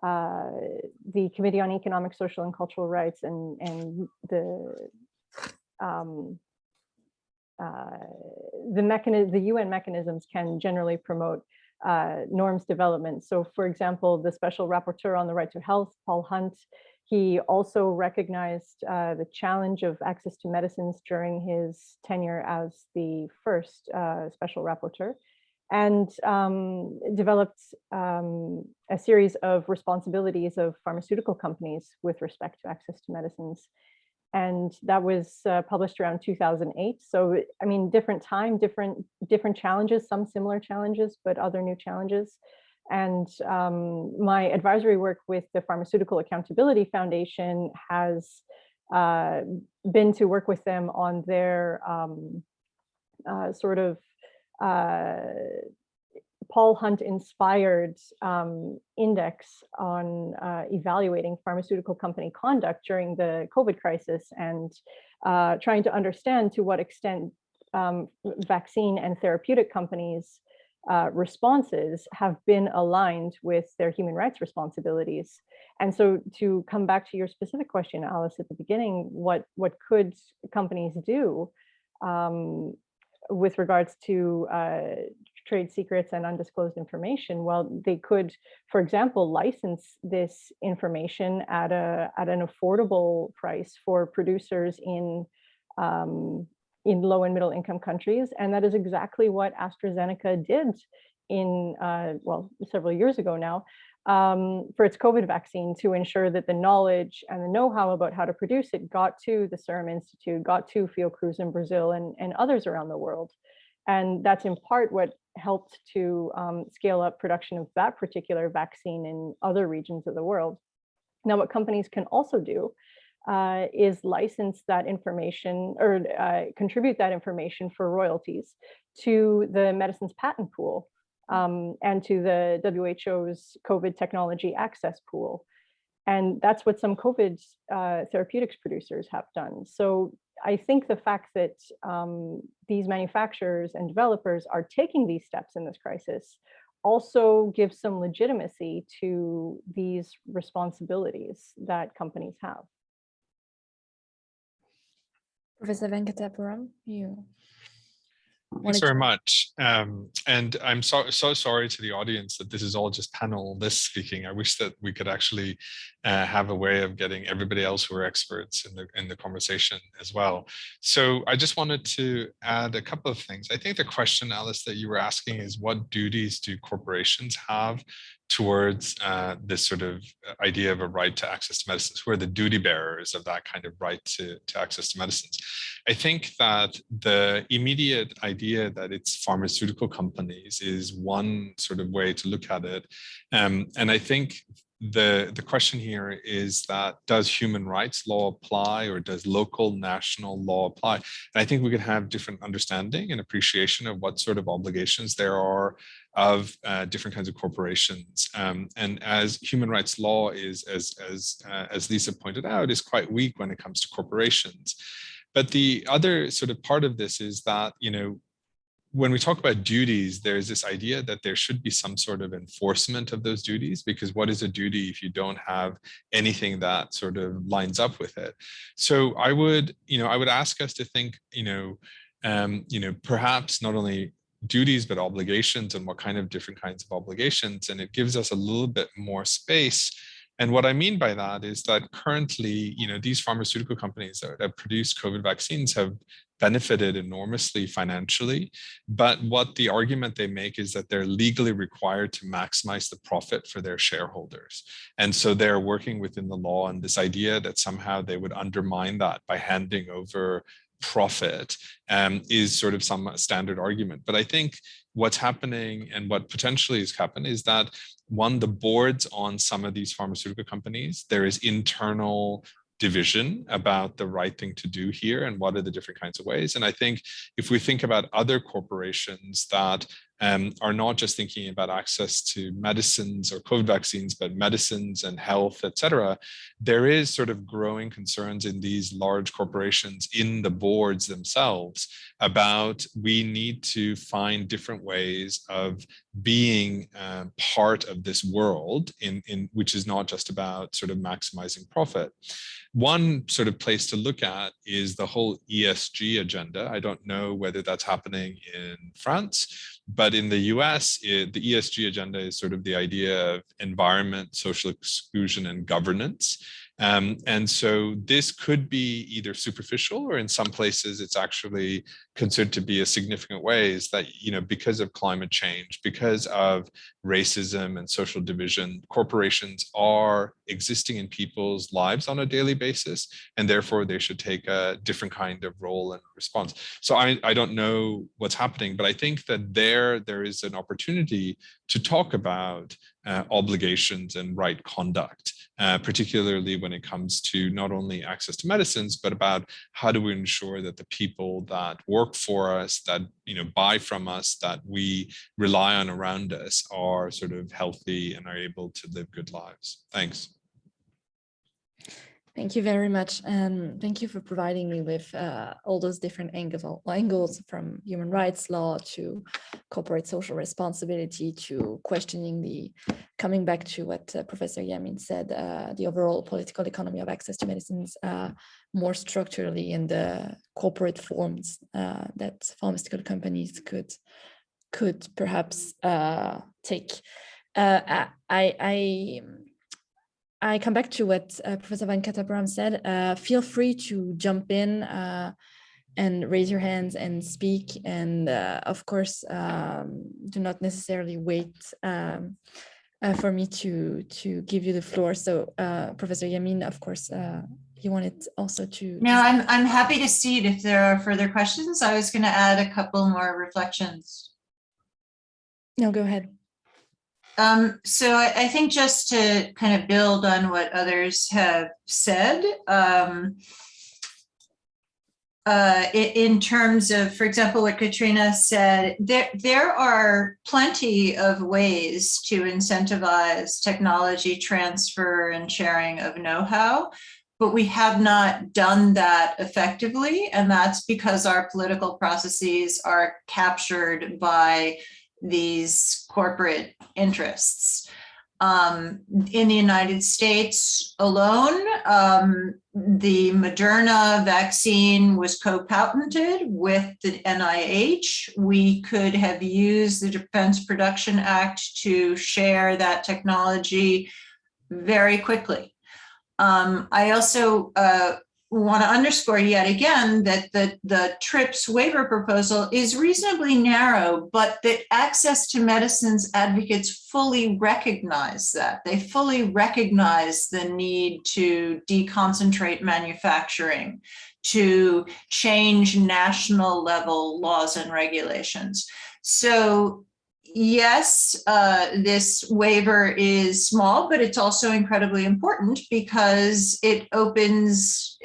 the Committee on Economic, Social, and Cultural Rights and the UN mechanisms can generally promote norms development. So, for example, the Special Rapporteur on the Right to Health, Paul Hunt, he also recognized the challenge of access to medicines during his tenure as the first Special Rapporteur, and developed a series of responsibilities of pharmaceutical companies with respect to access to medicines. And that was published around 2008. So, I mean, different time, different challenges, some similar challenges, but other new challenges. And my advisory work with the Pharmaceutical Accountability Foundation has been to work with them on their sort of Paul Hunt inspired index on evaluating pharmaceutical company conduct during the COVID crisis and trying to understand to what extent vaccine and therapeutic companies' responses have been aligned with their human rights responsibilities. And so to come back to your specific question, Alice, at the beginning, what could companies do with regards to trade secrets and undisclosed information? Well, they could, for example, license this information at an affordable price for producers in low and middle income countries. And that is exactly what AstraZeneca did in, well, several years ago now, for its COVID vaccine, to ensure that the knowledge and the know-how about how to produce it got to the Serum Institute, got to Fiocruz in Brazil and others around the world. And that's in part what helped to scale up production of that particular vaccine in other regions of the world. Now, what companies can also do is license that information or contribute that information for royalties to the medicines patent pool and to the WHO's COVID technology access pool. And that's what some COVID therapeutics producers have done. So I think the fact that these manufacturers and developers are taking these steps in this crisis also gives some legitimacy to these responsibilities that companies have. Professor Venkatapuram, you. Thanks very much. And I'm so sorry to the audience that this is all just panelists speaking. I wish that we could actually have a way of getting everybody else who are experts in the conversation as well. So I just wanted to add a couple of things. I think the question, Alice, that you were asking is, what duties do corporations have towards this sort of idea of a right to access to medicines? Who are the duty bearers of that kind of right to access to medicines? I think that the immediate idea that it's pharmaceutical companies is one sort of way to look at it. And I think the question here is that, does human rights law apply, or does local national law apply? And I think we could have different understanding and appreciation of what sort of obligations there are of different kinds of corporations. And as human rights law is, as Lisa pointed out, is quite weak when it comes to corporations. But the other sort of part of this is that, you know, when we talk about duties, there's this idea that there should be some sort of enforcement of those duties, because what is a duty if you don't have anything that sort of lines up with it? So I would ask us to think, perhaps not only duties, but obligations, and what kind of different kinds of obligations. And it gives us a little bit more space. And what I mean by that is that currently, these pharmaceutical companies that produce COVID vaccines have benefited enormously financially. But what the argument they make is that they're legally required to maximize the profit for their shareholders. And so they're working within the law, and this idea that somehow they would undermine that by handing over profit is sort of some standard argument. But I think what's happening, and what potentially has happened, is that the boards on some of these pharmaceutical companies, there is internal division about the right thing to do here and what are the different kinds of ways. And I think if we think about other corporations that are not just thinking about access to medicines or COVID vaccines, but medicines and health, et cetera, there is sort of growing concerns in these large corporations, in the boards themselves, about we need to find different ways of being part of this world, in which is not just about sort of maximizing profit. One sort of place to look at is the whole ESG agenda. I don't know whether that's happening in France, but in the US, the ESG agenda is sort of the idea of environment, social exclusion, and governance. And so this could be either superficial, or in some places it's actually considered to be a significant way, is that, because of climate change, because of racism and social division, corporations are existing in people's lives on a daily basis, and therefore they should take a different kind of role and response. So I don't know what's happening, but I think that there is an opportunity to talk about obligations and right conduct. particularly when it comes to not only access to medicines, but about how do we ensure that the people that work for us, that buy from us, that we rely on around us, are sort of healthy and are able to live good lives. Thanks. Thank you very much, and thank you for providing me with all those different angles from human rights law to corporate social responsibility to questioning coming back to what Professor Yamin said, the overall political economy of access to medicines more structurally in the corporate forms that pharmaceutical companies could perhaps take. I come back to what Professor Van Katapuram said. Feel free to jump in and raise your hands and speak. And of course, do not necessarily wait for me to give you the floor. So Professor Yamin, of course, you wanted also to. No, I'm happy to cede if there are further questions. I was going to add a couple more reflections. No, go ahead. So I think just to kind of build on what others have said, in terms of, for example, what Katrina said, there are plenty of ways to incentivize technology transfer and sharing of know-how, but we have not done that effectively. And that's because our political processes are captured by these corporate interests. In the United States alone, the Moderna vaccine was co-patented with the NIH. We could have used the Defense Production Act to share that technology very quickly. I also want to underscore yet again that the TRIPS waiver proposal is reasonably narrow, but that access to medicines advocates fully recognize that. They fully recognize the need to deconcentrate manufacturing, to change national level laws and regulations. So yes, this waiver is small, but it's also incredibly important because it opens,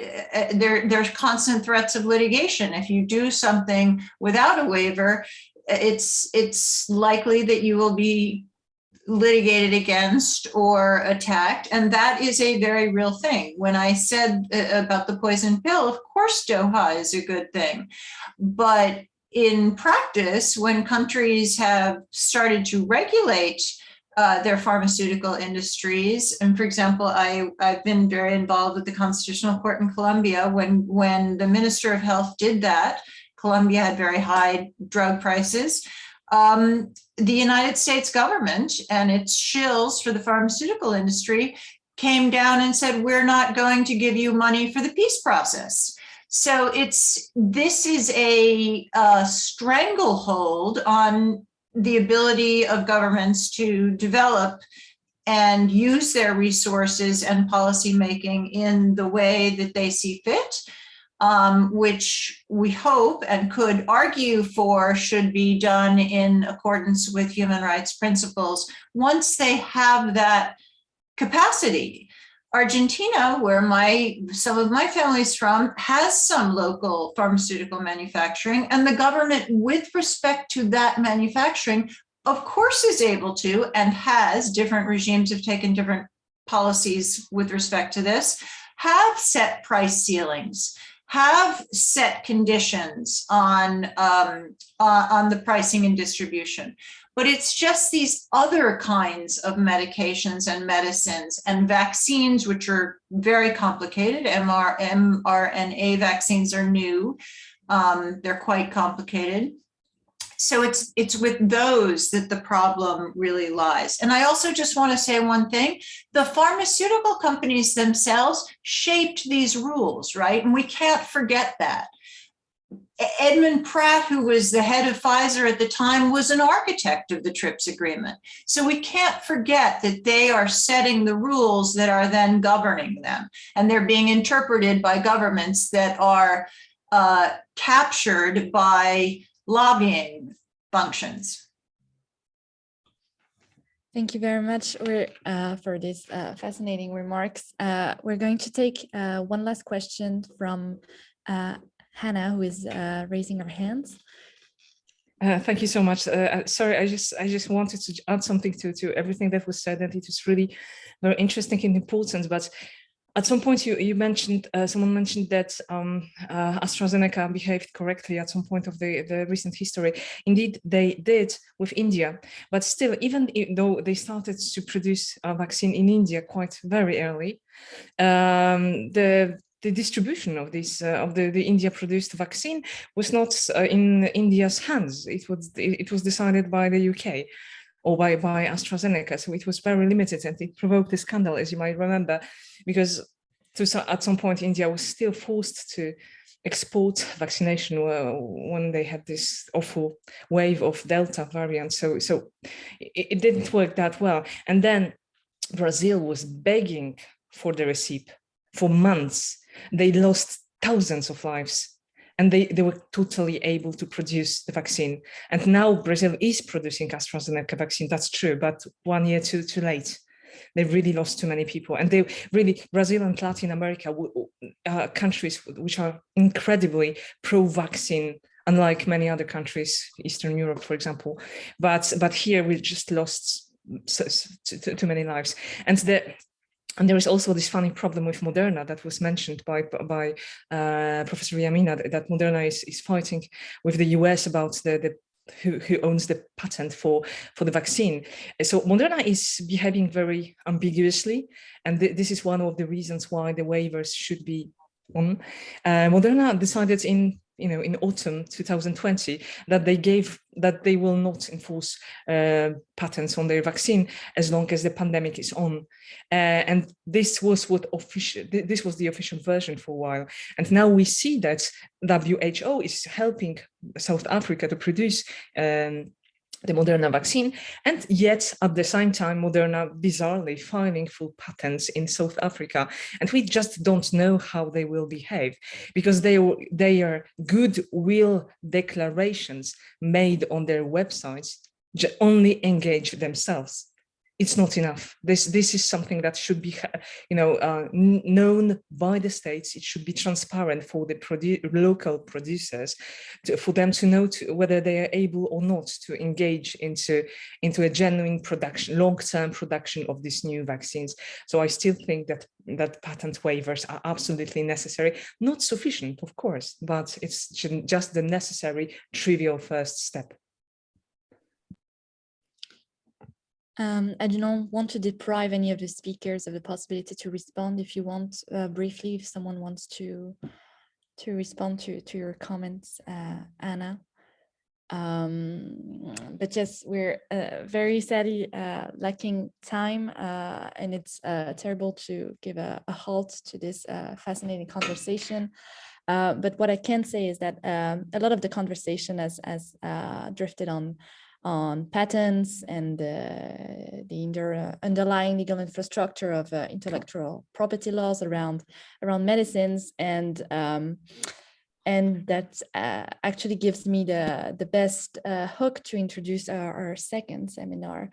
there's constant threats of litigation. If you do something without a waiver, it's likely that you will be litigated against or attacked. And that is a very real thing. When I said about the poison pill, of course, Doha is a good thing, but in practice, when countries have started to regulate their pharmaceutical industries, and for example, I've been very involved with the Constitutional Court in Colombia. When the Minister of Health did that, Colombia had very high drug prices. The United States government and its shills for the pharmaceutical industry came down and said, we're not going to give you money for the peace process. So this is a stranglehold on the ability of governments to develop and use their resources and policymaking in the way that they see fit, which we hope and could argue for should be done in accordance with human rights principles once they have that capacity. Argentina, where some of my family's from, has some local pharmaceutical manufacturing, and the government, with respect to that manufacturing, of course is able to, and has, different regimes have taken different policies with respect to this, have set price ceilings, have set conditions on the pricing and distribution. But it's just these other kinds of medications and medicines and vaccines, which are very complicated. mRNA vaccines are new. They're quite complicated. So it's with those that the problem really lies. And I also just want to say one thing. The pharmaceutical companies themselves shaped these rules, right? And we can't forget that. Edmund Pratt, who was the head of Pfizer at the time, was an architect of the TRIPS agreement. So we can't forget that they are setting the rules that are then governing them. And they're being interpreted by governments that are captured by lobbying functions. Thank you very much for these fascinating remarks. We're going to take one last question from Hannah, who is raising her hands. Thank you so much. Sorry, I just wanted to add something to everything that was said, and it was really very interesting and important. But at some point, you mentioned, someone mentioned that AstraZeneca behaved correctly at some point of the recent history. Indeed, they did with India, but still, even though they started to produce a vaccine in India quite very early, the distribution of this of the India-produced vaccine was not in India's hands. It was decided by the UK or by AstraZeneca. So it was very limited, and it provoked a scandal, as you might remember, because at some point India was still forced to export vaccination when they had this awful wave of Delta variant. So it didn't work that well. And then Brazil was begging for the receipt for months. They lost thousands of lives, and they were totally able to produce the vaccine. And now Brazil is producing AstraZeneca vaccine, that's true, but 1 year too late. They really lost too many people. And they really, Brazil and Latin America are countries which are incredibly pro-vaccine, unlike many other countries, Eastern Europe, for example. But here we just lost too many lives. And there is also this funny problem with Moderna that was mentioned by Professor Yamina, that Moderna is fighting with the US about who owns the patent for the vaccine. So Moderna is behaving very ambiguously, and this is one of the reasons why the waivers should be on. Moderna decided in autumn 2020 that they will not enforce patents on their vaccine as long as the pandemic is on, and this was the official version for a while. And now we see that WHO is helping South Africa to produce the Moderna vaccine, and yet at the same time Moderna bizarrely filing full patents in South Africa, and we just don't know how they will behave, because they are goodwill declarations made on their websites only engage themselves. It's not enough. This is something that should be known by the states. It should be transparent for the local producers, for them to know whether they are able or not to engage into a genuine production, long-term production of these new vaccines. So I still think that patent waivers are absolutely necessary, not sufficient, of course, but it's just the necessary trivial first step. I do not want to deprive any of the speakers of the possibility to respond. If you want, briefly, if someone wants to respond to your comments, Anna. But yes, we're very sadly lacking time, and it's terrible to give a halt to this fascinating conversation. But what I can say is that a lot of the conversation has drifted on patents and the underlying legal infrastructure of intellectual property laws around medicines, and that actually gives me the best hook to introduce our second seminar